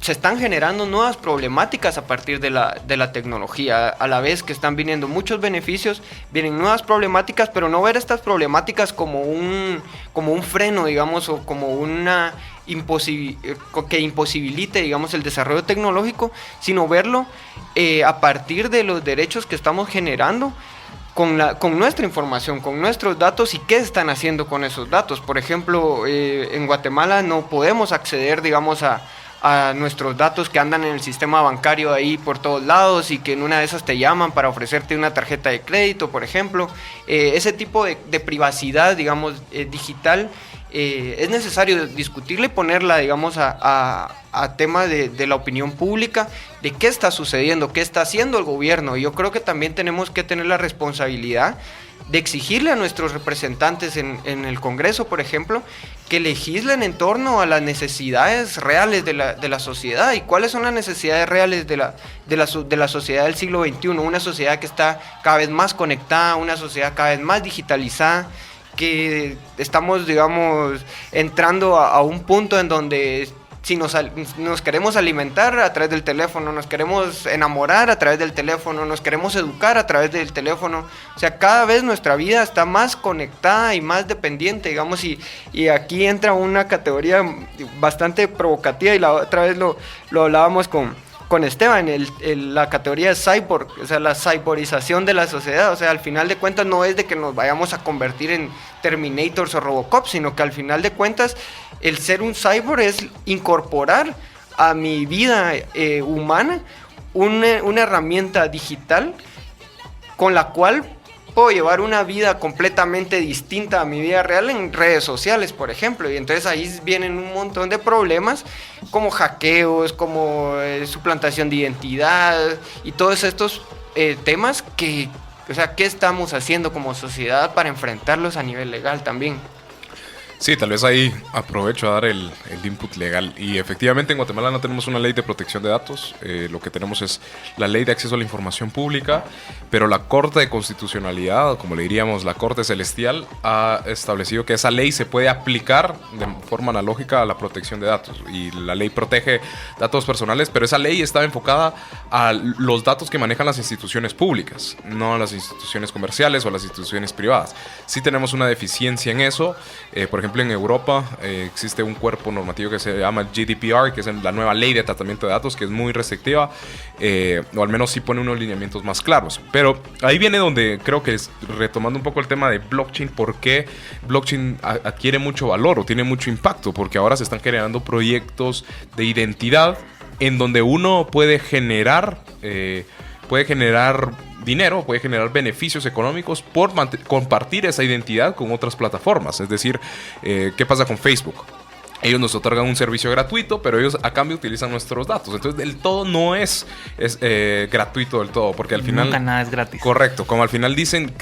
se están generando nuevas problemáticas a partir de la tecnología. A la vez que están viniendo muchos beneficios, vienen nuevas problemáticas, pero no ver estas problemáticas como un freno, digamos, o como una que imposibilite, digamos, el desarrollo tecnológico, sino verlo a partir de los derechos que estamos generando con nuestra información, con nuestros datos, y qué están haciendo con esos datos. Por ejemplo, en Guatemala no podemos acceder, digamos, a nuestros datos que andan en el sistema bancario ahí por todos lados, y que en una de esas te llaman para ofrecerte una tarjeta de crédito, por ejemplo. Ese tipo de privacidad, digamos, digital, es necesario discutirla y ponerla, digamos, a tema de la opinión pública, de qué está sucediendo, qué está haciendo el gobierno. Y yo creo que también tenemos que tener la responsabilidad de exigirle a nuestros representantes en el Congreso, por ejemplo, que legislen en torno a las necesidades reales de la sociedad. ¿Y cuáles son las necesidades reales de la sociedad del siglo XXI? Una sociedad que está cada vez más conectada, una sociedad cada vez más digitalizada, que estamos, digamos, entrando a un punto en donde si nos queremos alimentar a través del teléfono, nos queremos enamorar a través del teléfono, nos queremos educar a través del teléfono. O sea, cada vez nuestra vida está más conectada y más dependiente, digamos, y aquí entra una categoría bastante provocativa, y la otra vez lo hablábamos con Esteban, la categoría de cyborg, o sea, la cyborización de la sociedad. O sea, al final de cuentas no es de que nos vayamos a convertir en Terminators o Robocop, sino que al final de cuentas el ser un cyborg es incorporar a mi vida humana una herramienta digital con la cual puedo llevar una vida completamente distinta a mi vida real en redes sociales, por ejemplo. Y entonces ahí vienen un montón de problemas como hackeos, como suplantación de identidad y todos estos temas que, o sea, ¿qué estamos haciendo como sociedad para enfrentarlos a nivel legal también? Sí, tal vez ahí aprovecho a dar el input legal. Y efectivamente en Guatemala no tenemos una ley de protección de datos. Lo que tenemos es la ley de acceso a la información pública, pero la Corte de Constitucionalidad, como le diríamos la Corte Celestial, ha establecido que esa ley se puede aplicar de forma analógica a la protección de datos. Y la ley protege datos personales, pero esa ley está enfocada a los datos que manejan las instituciones públicas, no a las instituciones comerciales o a las instituciones privadas. Sí tenemos una deficiencia en eso. Por ejemplo, en Europa existe un cuerpo normativo que se llama GDPR, que es la nueva ley de tratamiento de datos, que es muy restrictiva, o al menos sí pone unos lineamientos más claros. Pero ahí viene donde creo que es, retomando un poco el tema de blockchain, por qué blockchain adquiere mucho valor o tiene mucho impacto, porque ahora se están creando proyectos de identidad en donde uno puede generar dinero, puede generar beneficios económicos por compartir esa identidad con otras plataformas. Es decir, ¿qué pasa con Facebook? Ellos nos otorgan un servicio gratuito, pero ellos a cambio utilizan nuestros datos. Entonces, del todo no es gratuito del todo, porque al final... Nunca nada es gratis. Correcto. Como al final dicen,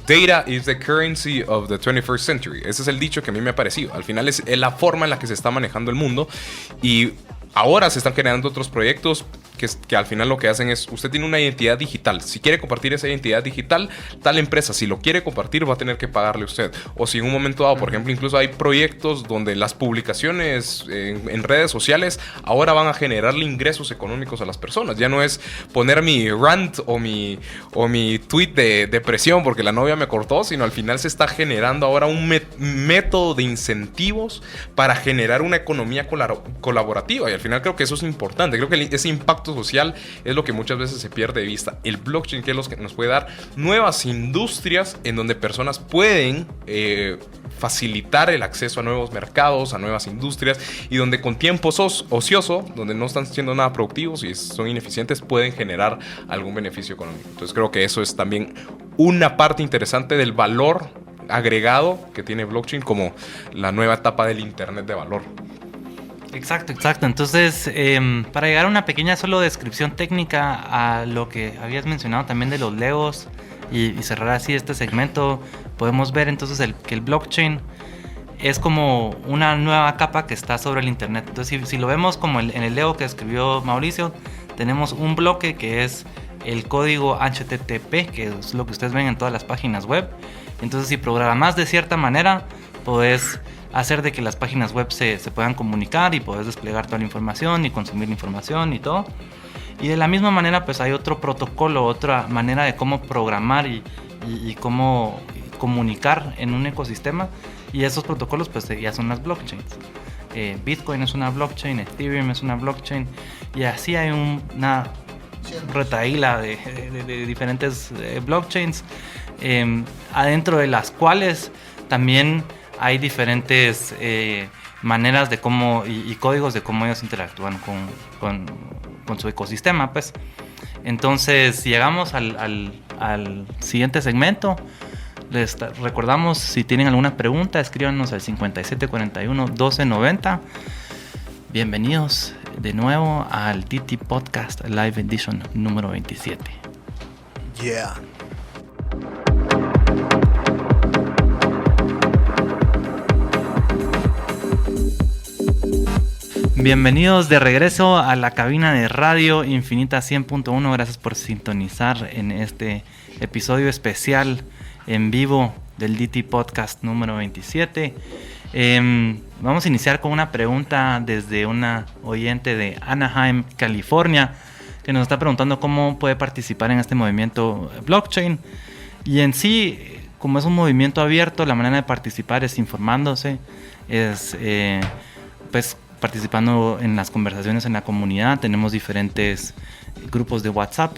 data is the currency of the 21st century. Ese es el dicho que a mí me ha parecido. Al final es la forma en la que se está manejando el mundo, y ahora se están creando otros proyectos que al final lo que hacen es, usted tiene una identidad digital. Si quiere compartir esa identidad digital, tal empresa, si lo quiere compartir, va a tener que pagarle a usted. O si en un momento dado, por ejemplo, incluso hay proyectos donde las publicaciones en redes sociales ahora van a generarle ingresos económicos a las personas. Ya no es poner mi rant o mi tweet de depresión porque la novia me cortó, sino al final se está generando ahora un método de incentivos para generar una economía colaborativa. Y al final creo que eso es importante. Creo que ese impacto social es lo que muchas veces se pierde de vista. El blockchain, que es lo que nos puede dar nuevas industrias en donde personas pueden facilitar el acceso a nuevos mercados, a nuevas industrias, y donde con tiempo ocioso, donde no están siendo nada productivos y son ineficientes, pueden generar algún beneficio económico. Entonces creo que eso es también una parte interesante del valor agregado que tiene blockchain como la nueva etapa del Internet de valor. Exacto. Entonces, para llegar a una pequeña solo descripción técnica a lo que habías mencionado también de los Legos y cerrar así este segmento, podemos ver entonces que el blockchain es como una nueva capa que está sobre el Internet. Entonces, si lo vemos como en el Lego que escribió Mauricio, tenemos un bloque que es el código HTTP, que es lo que ustedes ven en todas las páginas web. Entonces, si programas de cierta manera, puedes hacer de que las páginas web se puedan comunicar y puedes desplegar toda la información y consumir información y todo. Y de la misma manera, pues hay otro protocolo, otra manera de cómo programar y cómo comunicar en un ecosistema. Y esos protocolos pues ya son las blockchains. Bitcoin es una blockchain, Ethereum es una blockchain, y así hay una retaíla de diferentes blockchains, adentro de las cuales también hay diferentes maneras de cómo y códigos de cómo ellos interactúan con su ecosistema, pues. Entonces, llegamos al siguiente segmento. Les recordamos, si tienen alguna pregunta, escríbanos al 5741-1290. Bienvenidos de nuevo al DT Podcast Live Edition número 27. Yeah. Bienvenidos de regreso a la cabina de Radio Infinita 100.1. Gracias por sintonizar en este episodio especial en vivo del DT Podcast número 27. Vamos a iniciar con una pregunta desde una oyente de Anaheim, California, que nos está preguntando cómo puede participar en este movimiento blockchain. Y en sí, como es un movimiento abierto, la manera de participar es informándose, es pues participando en las conversaciones en la comunidad. Tenemos diferentes grupos de WhatsApp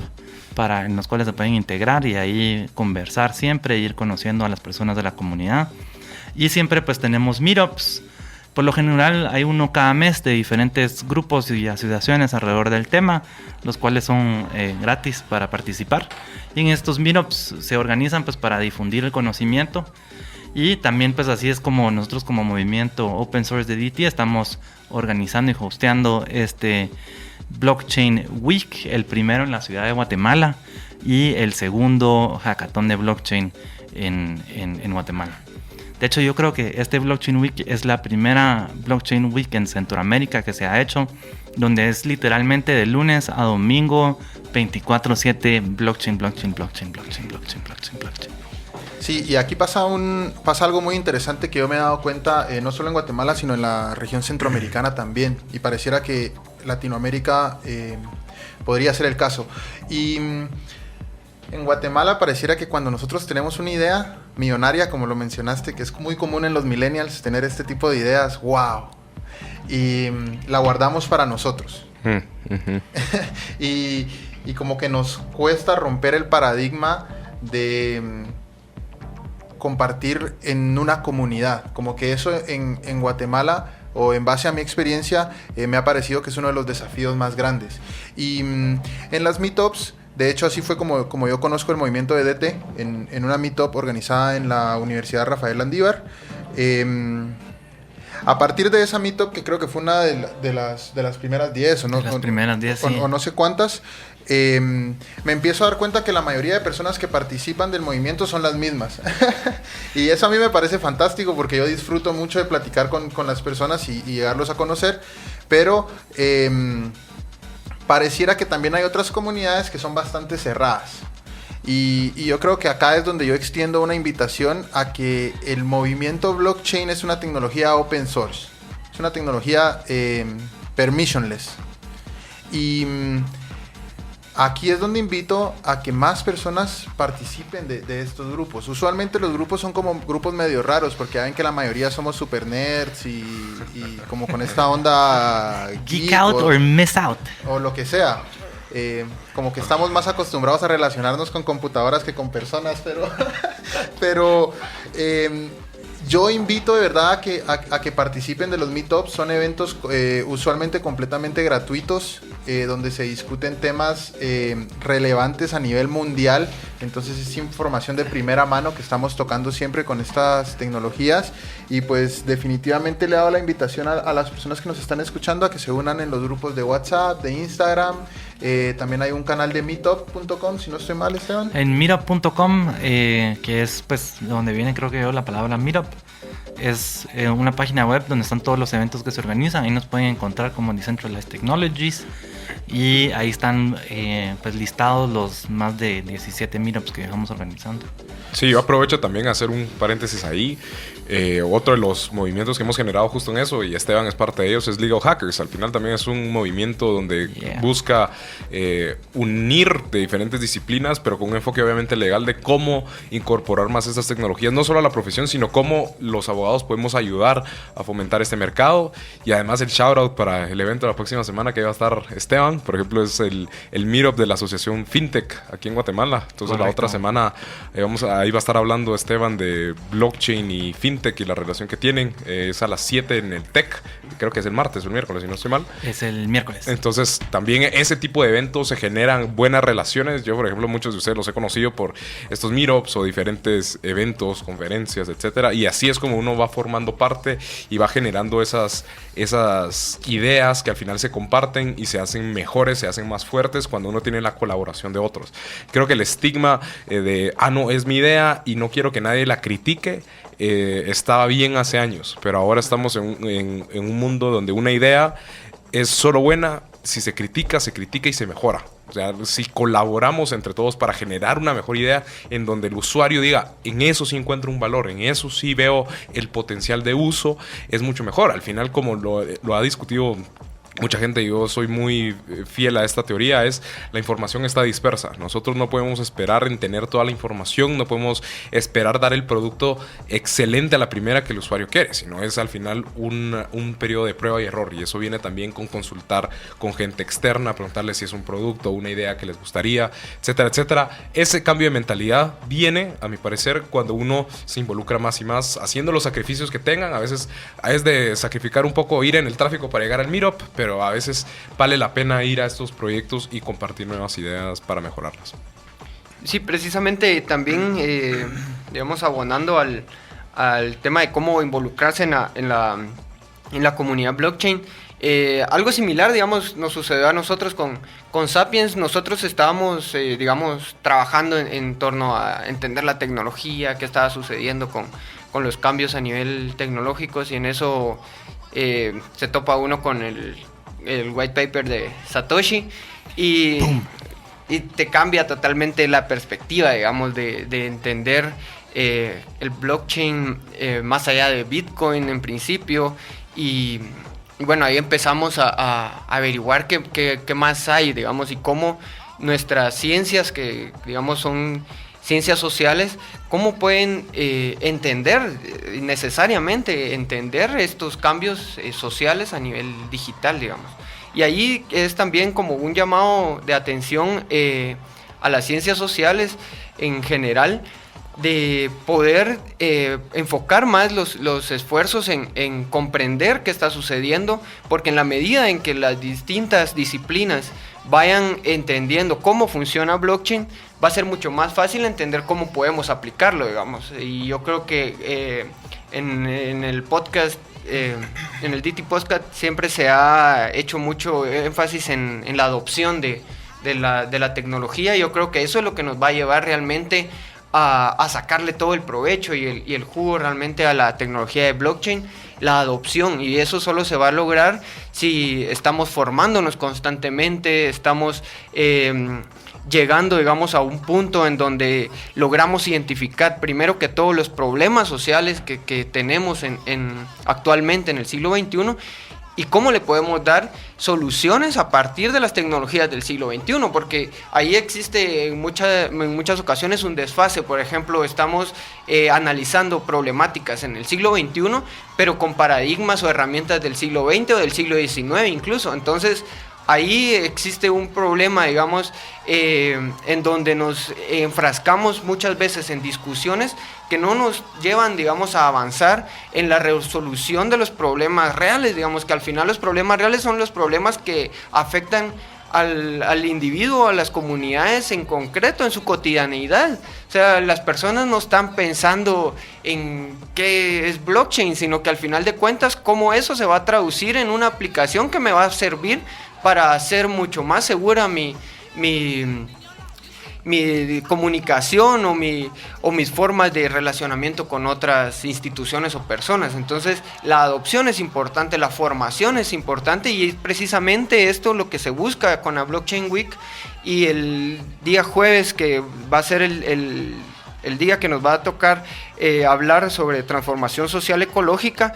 en los cuales se pueden integrar y ahí conversar siempre, ir conociendo a las personas de la comunidad. Y siempre pues tenemos meetups. Por lo general hay uno cada mes de diferentes grupos y asociaciones alrededor del tema, los cuales son gratis para participar. Y en estos meetups se organizan pues para difundir el conocimiento. Y también pues así es como nosotros como movimiento Open Source de DT estamos organizando y hosteando este Blockchain Week, el primero en la ciudad de Guatemala y el segundo hackathon de blockchain en Guatemala. De hecho, yo creo que este Blockchain Week es la primera Blockchain Week en Centroamérica que se ha hecho, donde es literalmente de lunes a domingo, 24/7, blockchain, blockchain, blockchain, blockchain, blockchain, blockchain, blockchain. Sí, y aquí pasa algo muy interesante que yo me he dado cuenta, no solo en Guatemala, sino en la región centroamericana también. Y pareciera que Latinoamérica podría ser el caso. Y en Guatemala pareciera que cuando nosotros tenemos una idea millonaria, como lo mencionaste, que es muy común en los millennials tener este tipo de ideas, wow, y la guardamos para nosotros. y como que nos cuesta romper el paradigma de compartir en una comunidad. Como que eso en Guatemala, o en base a mi experiencia, me ha parecido que es uno de los desafíos más grandes. Y en las meetups, de hecho, así fue como yo conozco el movimiento de DT, en una meetup organizada en la Universidad Rafael Landívar. A partir de esa meetup, que creo que fue una de las primeras 10, o no, las primeras 10, sí. o no sé cuántas, me empiezo a dar cuenta que la mayoría de personas que participan del movimiento son las mismas. Y eso a mí me parece fantástico porque yo disfruto mucho de platicar con las personas y llegarlos a conocer, pero pareciera que también hay otras comunidades que son bastante cerradas. Y yo creo que acá es donde yo extiendo una invitación a que el movimiento blockchain es una tecnología open source. Es una tecnología permissionless. Y aquí es donde invito a que más personas participen de estos grupos. Usualmente los grupos son como grupos medio raros porque ven que la mayoría somos super nerds y como con esta onda geek out or miss out. O lo que sea. Como que estamos más acostumbrados a relacionarnos con computadoras que con personas, pero yo invito de verdad a que participen de los meetups. Son eventos usualmente completamente gratuitos, donde se discuten temas relevantes a nivel mundial. Entonces es información de primera mano que estamos tocando siempre con estas tecnologías. Y pues definitivamente le he dado la invitación a las personas que nos están escuchando a que se unan en los grupos de WhatsApp, de Instagram. También hay un canal de meetup.com, si no estoy mal, Esteban. En meetup.com, que es pues donde viene creo que yo la palabra meetup, es una página web donde están todos los eventos que se organizan. Ahí nos pueden encontrar como Decentralized Technologies y ahí están pues listados los más de 17 meetups que estamos organizando. Sí, yo aprovecho también a hacer un paréntesis ahí. Otro de los movimientos que hemos generado justo en eso, y Esteban es parte de ellos, es Legal Hackers. Al final también es un movimiento donde busca unir de diferentes disciplinas, pero con un enfoque obviamente legal de cómo incorporar más estas tecnologías, no solo a la profesión, sino cómo los abogados podemos ayudar a fomentar este mercado. Y además el shout out para el evento de la próxima semana que va a estar Esteban, por ejemplo, es el meetup de la asociación FinTech aquí en Guatemala. Entonces, correcto, la otra semana ahí va a estar hablando Esteban de blockchain y FinTech y la relación que tienen. Es a las 7 en el TEC, creo que es el martes o el miércoles, si no estoy mal. Es el miércoles. Entonces también ese tipo de eventos se generan buenas relaciones. Yo, por ejemplo, muchos de ustedes los he conocido por estos meetups o diferentes eventos, conferencias, etcétera, y así es como uno va formando parte y va generando esas ideas que al final se comparten y se hacen mejores, se hacen más fuertes cuando uno tiene la colaboración de otros. Creo que el estigma de no, es mi idea y no quiero que nadie la critique, estaba bien hace años, pero ahora estamos en un mundo donde una idea es solo buena si se critica y se mejora. O sea, si colaboramos entre todos para generar una mejor idea en donde el usuario diga, en eso sí encuentro un valor, en eso sí veo el potencial de uso, es mucho mejor. Al final, como lo ha discutido mucha gente, yo soy muy fiel a esta teoría, es la información está dispersa. Nosotros no podemos esperar en tener toda la información, no podemos esperar dar el producto excelente a la primera que el usuario quiere, sino es al final un periodo de prueba y error, y eso viene también con consultar con gente externa, preguntarle si es un producto, una idea que les gustaría, etcétera, etcétera. Ese cambio de mentalidad viene, a mi parecer, cuando uno se involucra más y más, haciendo los sacrificios que tengan. A veces es de sacrificar un poco ir en el tráfico para llegar al meetup, pero a veces vale la pena ir a estos proyectos y compartir nuevas ideas para mejorarlas. Sí, precisamente también, digamos, abonando al tema de cómo involucrarse en la comunidad blockchain. Algo similar, digamos, nos sucedió a nosotros con Sapiens. Nosotros estábamos, digamos, trabajando en torno a entender la tecnología, qué estaba sucediendo con los cambios a nivel tecnológico, y en eso se topa uno con el white paper de Satoshi y te cambia totalmente la perspectiva, digamos, de entender el blockchain más allá de Bitcoin en principio, y bueno, ahí empezamos a averiguar qué más hay, digamos, y cómo nuestras ciencias, que digamos son ciencias sociales, cómo pueden necesariamente entender estos cambios sociales a nivel digital, digamos. Y ahí es también como un llamado de atención a las ciencias sociales en general, de poder enfocar más los esfuerzos en comprender qué está sucediendo, porque en la medida en que las distintas disciplinas vayan entendiendo cómo funciona blockchain, va a ser mucho más fácil entender cómo podemos aplicarlo, digamos. Y yo creo que en el podcast, en el DT Podcast, siempre se ha hecho mucho énfasis en la adopción de la tecnología. Yo creo que eso es lo que nos va a llevar realmente a sacarle todo el provecho y el jugo realmente a la tecnología de blockchain, la adopción, y eso solo se va a lograr si estamos formándonos constantemente, estamos llegando, digamos, a un punto en donde logramos identificar primero que todos los problemas sociales que tenemos actualmente en el siglo XXI, y cómo le podemos dar soluciones a partir de las tecnologías del siglo XXI, porque ahí existe en muchas ocasiones un desfase. Por ejemplo, estamos analizando problemáticas en el siglo XXI, pero con paradigmas o herramientas del siglo XX o del siglo XIX incluso. Entonces, ahí existe un problema, digamos, en donde nos enfrascamos muchas veces en discusiones que no nos llevan, digamos, a avanzar en la resolución de los problemas reales, digamos, que al final los problemas reales son los problemas que afectan al individuo, a las comunidades en concreto, en su cotidianeidad. O sea, las personas no están pensando en qué es blockchain, sino que al final de cuentas, cómo eso se va a traducir en una aplicación que me va a servir para hacer mucho más segura mi comunicación o mis formas de relacionamiento con otras instituciones o personas. Entonces, la adopción es importante, la formación es importante, y es precisamente esto lo que se busca con la Blockchain Week. Y el día jueves, que va a ser el día que nos va a tocar hablar sobre transformación social ecológica,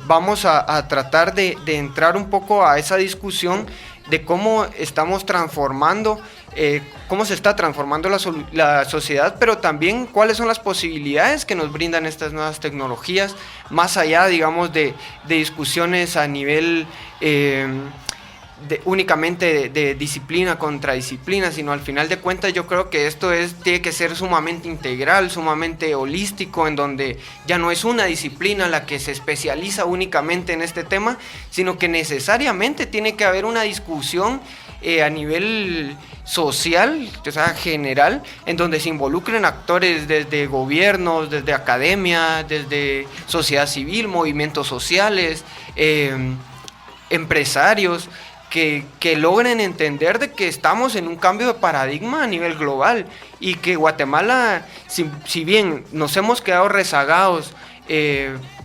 vamos a tratar de entrar un poco a esa discusión de cómo estamos transformando, cómo se está transformando la sociedad, pero también cuáles son las posibilidades que nos brindan estas nuevas tecnologías, más allá, digamos, de discusiones a nivel únicamente de disciplina contra disciplina, sino al final de cuentas yo creo que esto tiene que ser sumamente integral, sumamente holístico, en donde ya no es una disciplina la que se especializa únicamente en este tema, sino que necesariamente tiene que haber una discusión a nivel social, o sea, general, en donde se involucren actores desde gobiernos, desde academia, desde sociedad civil, movimientos sociales, empresarios, que logren entender de que estamos en un cambio de paradigma a nivel global, y que Guatemala, si bien nos hemos quedado rezagados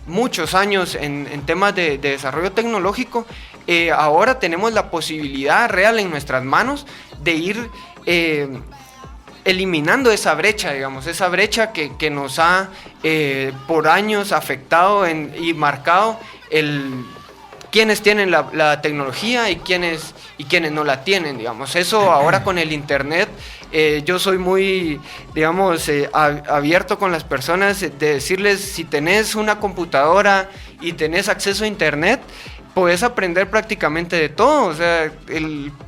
muchos años en temas de desarrollo tecnológico, ahora tenemos la posibilidad real en nuestras manos de ir eliminando esa brecha, digamos, esa brecha que nos ha por años afectado y marcado quienes tienen la tecnología y quienes no la tienen, digamos. Eso ahora con el internet, yo soy muy, digamos, abierto con las personas de decirles, si tenés una computadora y tenés acceso a internet, puedes aprender prácticamente de todo. O sea,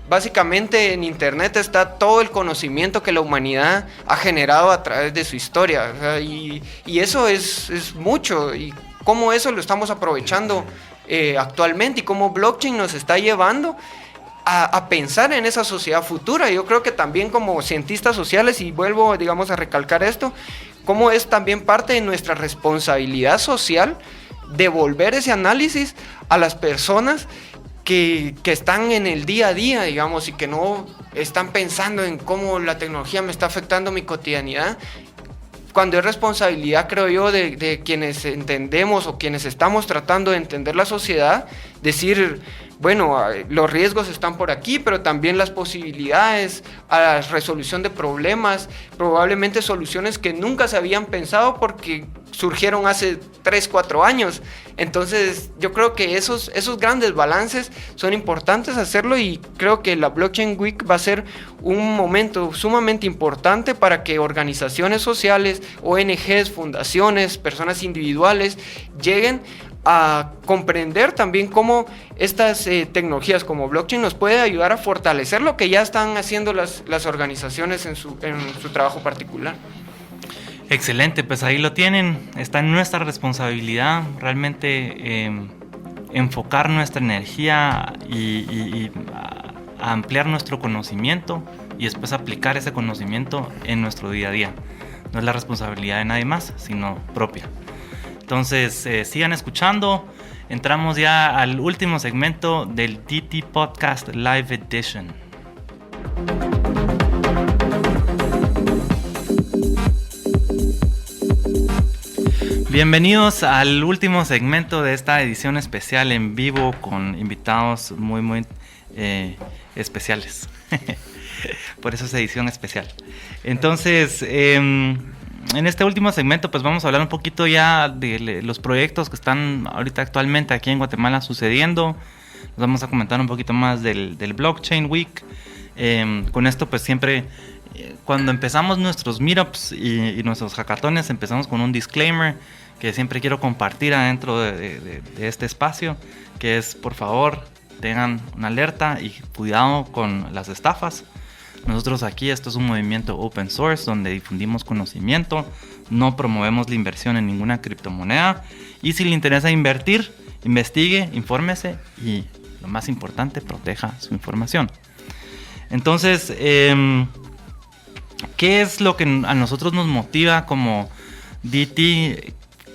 básicamente en internet está todo el conocimiento que la humanidad ha generado a través de su historia. O sea, y eso es mucho, y cómo eso lo estamos aprovechando actualmente, y cómo blockchain nos está llevando a pensar en esa sociedad futura. Yo creo que también como cientistas sociales, y vuelvo, digamos, a recalcar esto, cómo es también parte de nuestra responsabilidad social devolver ese análisis a las personas que están en el día a día, digamos, y que no están pensando en cómo la tecnología me está afectando mi cotidianidad, cuando es responsabilidad, creo yo, de quienes entendemos o quienes estamos tratando de entender la sociedad, decir, bueno, los riesgos están por aquí, pero también las posibilidades a la resolución de problemas, probablemente soluciones que nunca se habían pensado porque surgieron hace 3, 4 años. Entonces yo creo que esos grandes balances son importantes hacerlo, y creo que la Blockchain Week va a ser un momento sumamente importante para que organizaciones sociales, ONGs, fundaciones, personas individuales lleguen a comprender también cómo estas tecnologías como blockchain nos puede ayudar a fortalecer lo que ya están haciendo las organizaciones en su trabajo particular. Excelente, pues ahí lo tienen. Está en nuestra responsabilidad realmente enfocar nuestra energía y a ampliar nuestro conocimiento, y después aplicar ese conocimiento en nuestro día a día. No es la responsabilidad de nadie más, sino propia. Entonces, sigan escuchando. Entramos ya al último segmento del DT Podcast Live Edition. Bienvenidos al último segmento de esta edición especial en vivo con invitados muy especiales. Por eso es edición especial. Entonces, en este último segmento pues vamos a hablar un poquito ya de los proyectos que están ahorita actualmente aquí en Guatemala sucediendo. Nos vamos a comentar un poquito más del Blockchain Week. Con esto pues siempre cuando empezamos nuestros meetups y nuestros hackatones, empezamos con un disclaimer que siempre quiero compartir adentro de este espacio, que es, por favor, tengan una alerta y cuidado con las estafas. Nosotros aquí, esto es un movimiento open source donde difundimos conocimiento, no promovemos la inversión en ninguna criptomoneda, y si le interesa invertir, investigue, infórmese y, lo más importante, proteja su información. Entonces, ¿qué es lo que a nosotros nos motiva como DT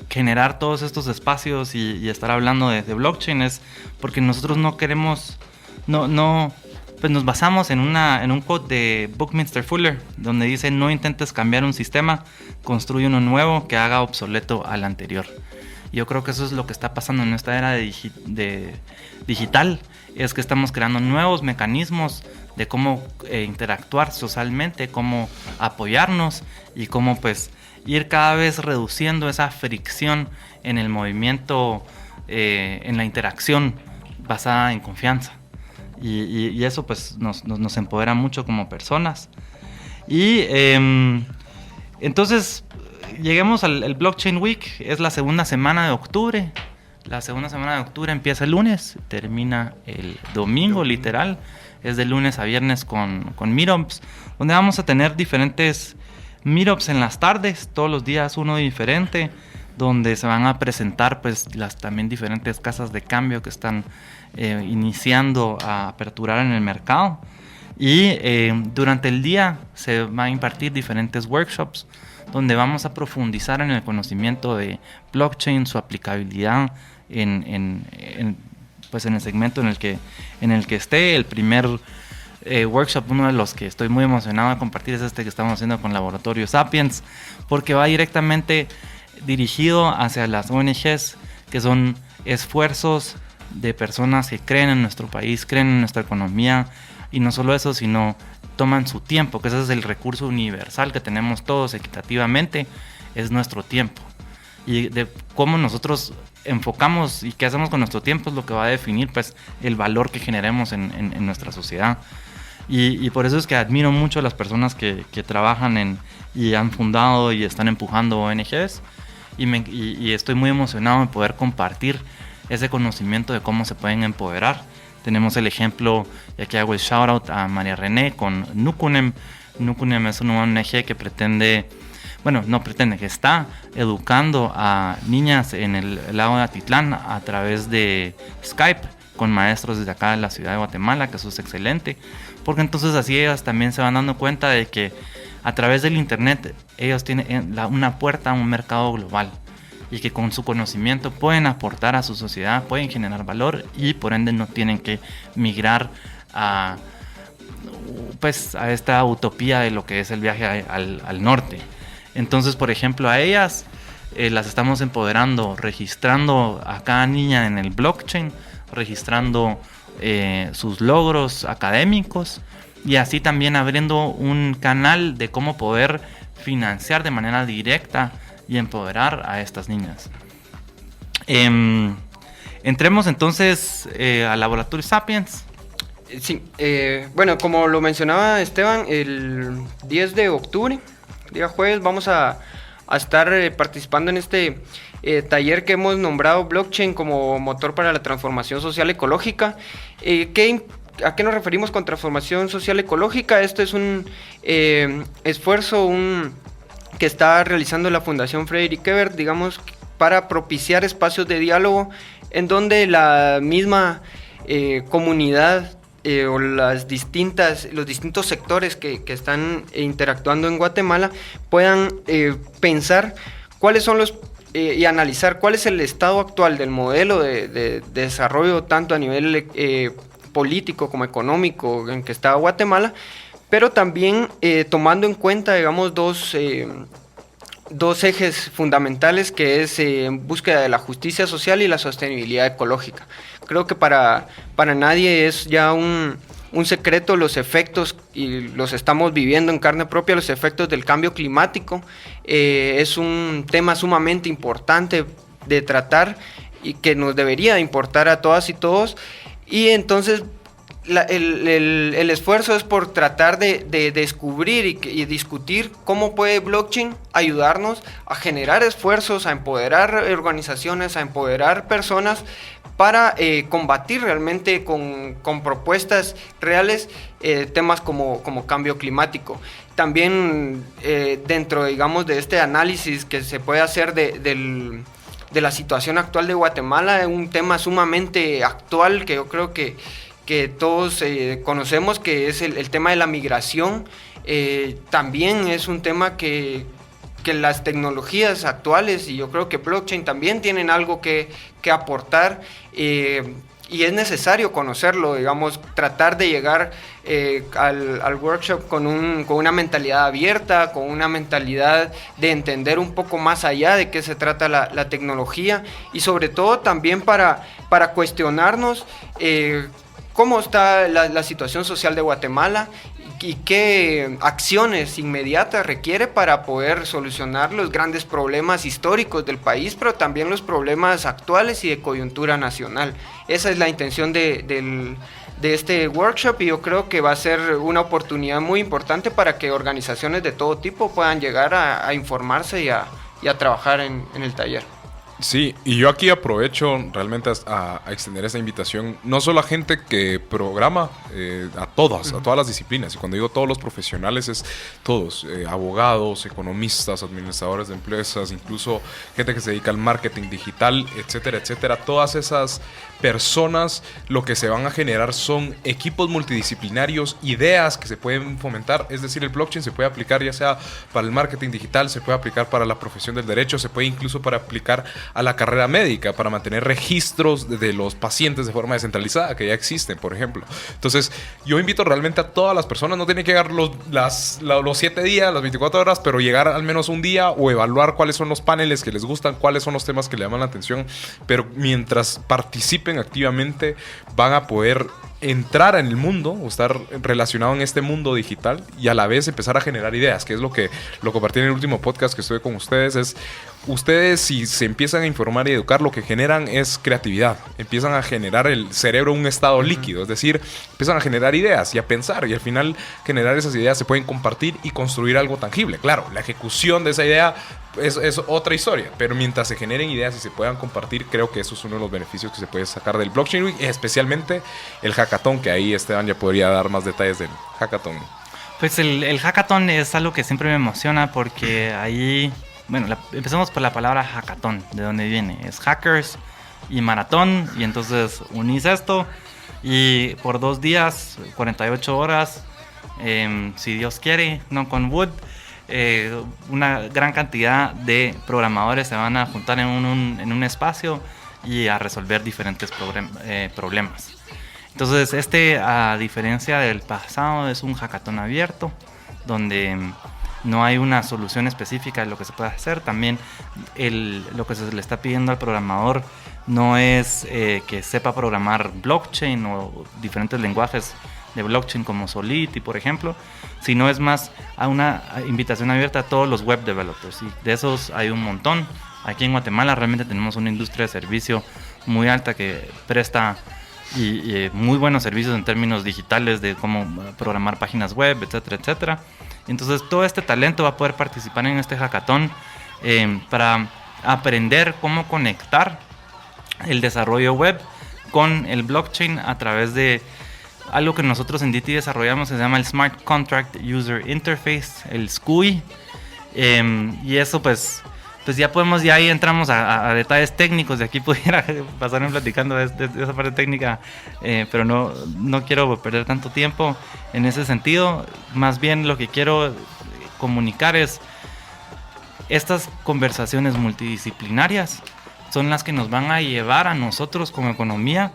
generar todos estos espacios y estar hablando de blockchain? Es porque nosotros no queremos, pues nos basamos en un quote de Buckminster Fuller, donde dice: no intentes cambiar un sistema, construye uno nuevo que haga obsoleto al anterior. Yo creo que eso es lo que está pasando en esta era digital, es que estamos creando nuevos mecanismos de cómo interactuar socialmente, cómo apoyarnos y cómo pues ir cada vez reduciendo esa fricción en el movimiento, en la interacción basada en confianza. Y eso pues nos empodera mucho como personas. Y entonces lleguemos al Blockchain Week. Es la segunda semana de octubre. La segunda semana de octubre empieza el lunes, termina el domingo, literal. Es de lunes a viernes con meetups, donde vamos a tener diferentes meetups en las tardes, todos los días uno diferente, donde se van a presentar pues las también diferentes casas de cambio que están iniciando a aperturar en el mercado. Y durante el día se van a impartir diferentes workshops donde vamos a profundizar en el conocimiento de blockchain, su aplicabilidad en el segmento en el que esté. El primer workshop, uno de los que estoy muy emocionado de compartir, es este que estamos haciendo con Laboratorio Sapiens, porque va directamente dirigido hacia las ONGs, que son esfuerzos de personas que creen en nuestro país, creen en nuestra economía, y no solo eso, sino toman su tiempo, que ese es el recurso universal que tenemos todos equitativamente, es nuestro tiempo. Y de cómo nosotros enfocamos y qué hacemos con nuestro tiempo es lo que va a definir pues el valor que generemos en nuestra sociedad. Y por eso es que admiro mucho a las personas que trabajan y han fundado y están empujando ONGs, y estoy muy emocionado de poder compartir ese conocimiento de cómo se pueden empoderar. Tenemos el ejemplo, y aquí hago el shout out a María René con Nukunem. Nukunem es una ONG que que está educando a niñas en el lago de Atitlán a través de Skype con maestros desde acá de la ciudad de Guatemala, que eso es excelente, porque entonces así ellas también se van dando cuenta de que a través del internet ellos tienen una puerta a un mercado global, y que con su conocimiento pueden aportar a su sociedad, pueden generar valor, y por ende no tienen que migrar a esta utopía de lo que es el viaje al norte. Entonces, por ejemplo, a ellas las estamos empoderando, registrando a cada niña en el blockchain, registrando sus logros académicos, y así también abriendo un canal de cómo poder financiar de manera directa y empoderar a estas niñas. Entremos entonces al Laboratorio Sapiens. Sí, bueno, como lo mencionaba Esteban, el 10 de octubre, día jueves, vamos a estar participando en este taller que hemos nombrado Blockchain como motor para la transformación social ecológica. ¿A qué nos referimos con transformación social ecológica? Esto es un esfuerzo que está realizando la Fundación Frederick Ebert, digamos, para propiciar espacios de diálogo en donde la misma comunidad o los distintos sectores que están interactuando en Guatemala puedan pensar cuáles son y analizar cuál es el estado actual del modelo de desarrollo, tanto a nivel político como económico en que está Guatemala, pero también tomando en cuenta, digamos, dos ejes fundamentales, que es búsqueda de la justicia social y la sostenibilidad ecológica. Creo que para nadie es ya un secreto los efectos, y los estamos viviendo en carne propia, los efectos del cambio climático. Es un tema sumamente importante de tratar y que nos debería importar a todas y todos, y entonces el esfuerzo es por tratar de descubrir y discutir cómo puede blockchain ayudarnos a generar esfuerzos, a empoderar organizaciones, a empoderar personas para combatir realmente con propuestas reales temas como cambio climático. También dentro, digamos, de este análisis que se puede hacer de la situación actual de Guatemala, un tema sumamente actual que yo creo que todos conocemos, que es el tema de la migración. También es un tema que las tecnologías actuales, y yo creo que blockchain también tienen algo que aportar, y es necesario conocerlo, digamos, tratar de llegar al workshop con una mentalidad abierta, con una mentalidad de entender un poco más allá de qué se trata la tecnología, y sobre todo también para cuestionarnos cómo está la situación social de Guatemala y qué acciones inmediatas requiere para poder solucionar los grandes problemas históricos del país, pero también los problemas actuales y de coyuntura nacional. Esa es la intención de este workshop, y yo creo que va a ser una oportunidad muy importante para que organizaciones de todo tipo puedan llegar a informarse y a trabajar en el taller. Sí, y yo aquí aprovecho realmente a extender esa invitación, no solo a gente que programa, a todas las disciplinas. Y cuando digo todos los profesionales, es todos, abogados, economistas, administradores de empresas, incluso gente que se dedica al marketing digital, etcétera, etcétera. Todas esas personas, lo que se van a generar son equipos multidisciplinarios, ideas que se pueden fomentar. Es decir, el blockchain se puede aplicar ya sea para el marketing digital, se puede aplicar para la profesión del derecho, se puede incluso para aplicar a la carrera médica, para mantener registros de los pacientes de forma descentralizada que ya existen, por ejemplo. Entonces, yo invito realmente a todas las personas, no tienen que llegar los 7 días, las 24 horas, pero llegar al menos un día o evaluar cuáles son los paneles que les gustan, cuáles son los temas que le llaman la atención, pero mientras participen activamente van a poder entrar en el mundo o estar relacionado en este mundo digital y a la vez empezar a generar ideas, que es lo que lo compartí en el último podcast que estuve con ustedes. Es ustedes, si se empiezan a informar y educar, lo que generan es creatividad, empiezan a generar el cerebro un estado líquido, es decir, empiezan a generar ideas y a pensar, y al final generar esas ideas se pueden compartir y construir algo tangible. Claro, la ejecución de esa idea es otra historia, pero mientras se generen ideas y se puedan compartir, creo que eso es uno de los beneficios que se puede sacar del Blockchain Week, especialmente el hackathon, que ahí Esteban ya podría dar más detalles del hackathon. Pues el hackathon es algo que siempre me emociona porque ahí, bueno, empecemos por la palabra hackathon, de dónde viene. Es hackers y maratón, y entonces unís esto y por 2 días, 48 horas, si Dios quiere, no con Wood, una gran cantidad de programadores se van a juntar en un espacio y a resolver diferentes problemas. Entonces a diferencia del pasado, es un hackathon abierto donde no hay una solución específica de lo que se puede hacer. También lo que se le está pidiendo al programador no es que sepa programar blockchain o diferentes lenguajes de blockchain como Solidity, por ejemplo, sino es más a una invitación abierta a todos los web developers, y de esos hay un montón. Aquí en Guatemala realmente tenemos una industria de servicio muy alta que presta y muy buenos servicios en términos digitales de cómo programar páginas web, etcétera, etcétera. Entonces todo este talento va a poder participar en este hackathon para aprender cómo conectar el desarrollo web con el blockchain a través de algo que nosotros en DT desarrollamos, se llama el Smart Contract User Interface, el SCUI, y eso pues ya ahí entramos a detalles técnicos. De aquí pudiera pasarme platicando de esa parte técnica, pero no quiero perder tanto tiempo en ese sentido. Más bien lo que quiero comunicar es estas conversaciones multidisciplinarias son las que nos van a llevar a nosotros como economía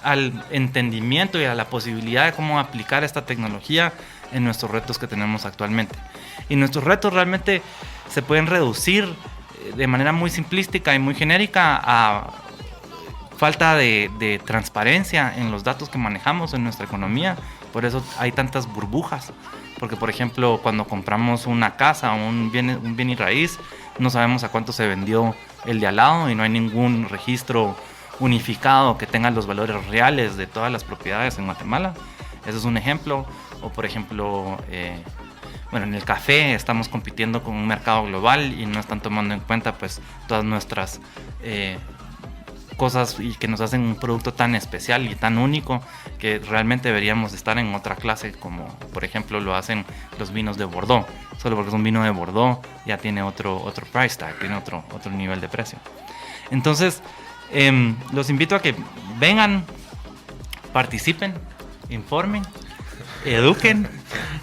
al entendimiento y a la posibilidad de cómo aplicar esta tecnología en nuestros retos que tenemos actualmente. Y nuestros retos realmente se pueden reducir de manera muy simplística y muy genérica a falta de transparencia en los datos que manejamos en nuestra economía. Por eso hay tantas burbujas. Porque, por ejemplo, cuando compramos una casa o un bien y raíz, no sabemos a cuánto se vendió el de al lado y no hay ningún registro unificado que tenga los valores reales de todas las propiedades en Guatemala. Eso es un ejemplo. O por ejemplo, en el café estamos compitiendo con un mercado global y no están tomando en cuenta pues todas nuestras cosas, y que nos hacen un producto tan especial y tan único que realmente deberíamos estar en otra clase, como por ejemplo lo hacen los vinos de Bordeaux. Solo porque es un vino de Bordeaux ya tiene otro price tag, tiene otro nivel de precio. Entonces los invito a que vengan, participen, informen, eduquen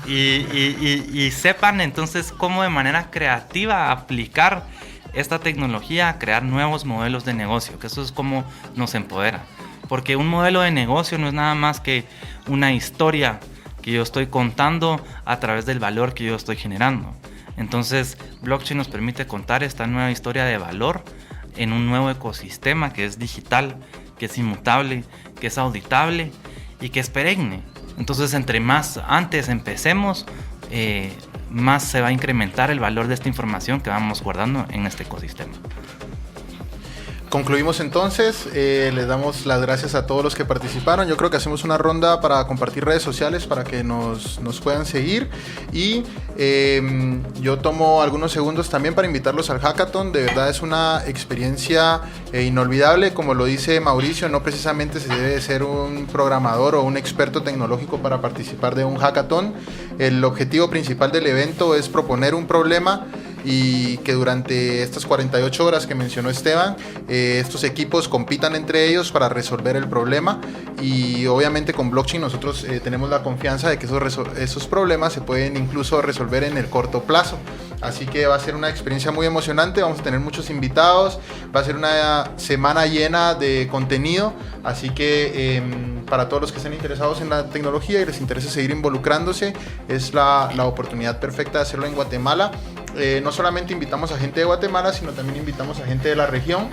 y sepan entonces cómo de manera creativa aplicar esta tecnología a crear nuevos modelos de negocio, que eso es como nos empodera. Porque un modelo de negocio no es nada más que una historia que yo estoy contando a través del valor que yo estoy generando. Entonces, blockchain nos permite contar esta nueva historia de valor en un nuevo ecosistema que es digital, que es inmutable, que es auditable y que es perenne. Entonces, entre más antes empecemos, más se va a incrementar el valor de esta información que vamos guardando en este ecosistema. Concluimos entonces, les damos las gracias a todos los que participaron. Yo creo que hacemos una ronda para compartir redes sociales para que nos puedan seguir, y yo tomo algunos segundos también para invitarlos al hackathon. De verdad es una experiencia inolvidable. Como lo dice Mauricio, no precisamente se debe ser un programador o un experto tecnológico para participar de un hackathon. El objetivo principal del evento es proponer un problema y que durante estas 48 horas que mencionó Esteban, estos equipos compitan entre ellos para resolver el problema. Y obviamente con blockchain nosotros tenemos la confianza de que esos problemas se pueden incluso resolver en el corto plazo. Así que va a ser una experiencia muy emocionante, vamos a tener muchos invitados, va a ser una semana llena de contenido, así que para todos los que estén interesados en la tecnología y les interesa seguir involucrándose, es la oportunidad perfecta de hacerlo en Guatemala. No solamente invitamos a gente de Guatemala, sino también invitamos a gente de la región,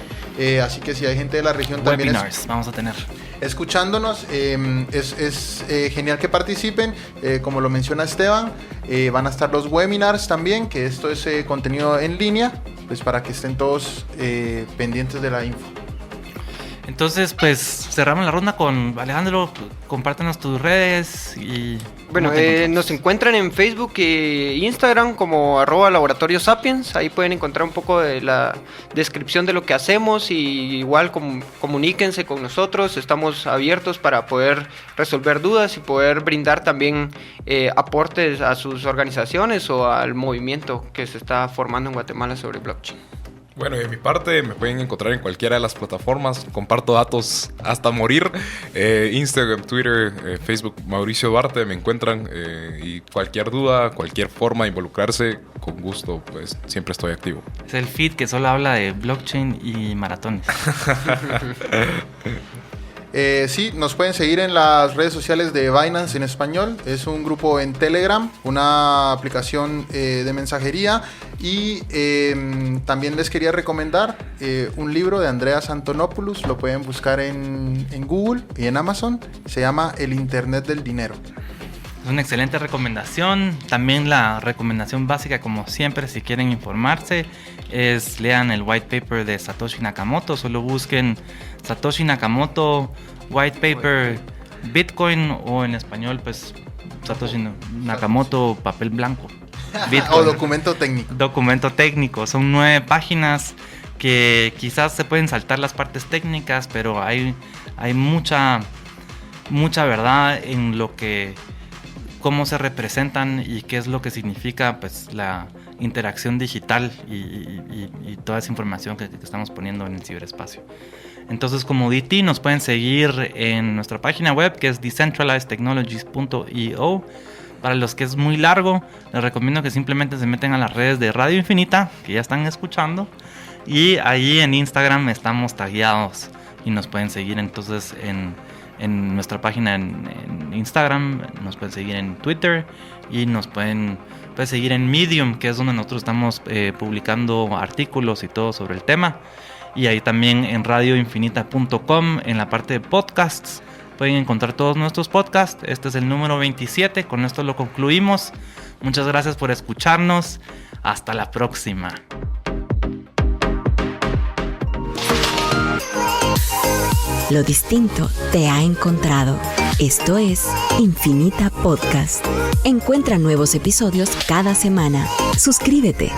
así que si hay gente de la región también webinars vamos a tener escuchándonos, es genial que participen. Como lo menciona Esteban, van a estar los webinars también, que esto es contenido en línea, pues para que estén todos pendientes de la info. Entonces, pues cerramos la ronda con Alejandro. Compártenos tus redes y... Bueno, nos encuentran en Facebook e Instagram como @Laboratorio Sapiens. Ahí pueden encontrar un poco de la descripción de lo que hacemos, y igual comuníquense con nosotros. Estamos abiertos para poder resolver dudas y poder brindar también aportes a sus organizaciones o al movimiento que se está formando en Guatemala sobre blockchain. Bueno, y de mi parte me pueden encontrar en cualquiera de las plataformas. Comparto datos hasta morir. Instagram, Twitter, Facebook, Mauricio Duarte, me encuentran. Y cualquier duda, cualquier forma de involucrarse, con gusto, pues siempre estoy activo. Es el feed que solo habla de blockchain y maratones. Sí, nos pueden seguir en las redes sociales de Binance en español. Es un grupo en Telegram, una aplicación de mensajería. Y también les quería recomendar un libro de Andreas Antonopoulos. Lo pueden buscar en Google y en Amazon. Se llama El Internet del Dinero. Es una excelente recomendación. También la recomendación básica, como siempre, si quieren informarse, es lean el white paper de Satoshi Nakamoto. Solo busquen Satoshi Nakamoto white paper Bitcoin, o en español pues Satoshi Nakamoto papel blanco Bitcoin. O documento técnico. Documento técnico. Son 9 páginas que quizás se pueden saltar las partes técnicas, pero hay mucha verdad en lo que, cómo se representan y qué es lo que significa pues la interacción digital y toda esa información que estamos poniendo en el ciberespacio. Entonces, como DT, nos pueden seguir en nuestra página web, que es decentralizedtechnologies.io. Para los que es muy largo, les recomiendo que simplemente se meten a las redes de Radio Infinita, que ya están escuchando, y ahí en Instagram estamos tagueados y nos pueden seguir entonces en nuestra página en Instagram, nos pueden seguir en Twitter y nos pueden seguir en Medium, que es donde nosotros estamos publicando artículos y todo sobre el tema. Y ahí también en radioinfinita.com, en la parte de podcasts, pueden encontrar todos nuestros podcasts. Este es el número 27, con esto lo concluimos. Muchas gracias por escucharnos. Hasta la próxima. Lo distinto te ha encontrado. Esto es Infinita Podcast. Encuentra nuevos episodios cada semana. Suscríbete.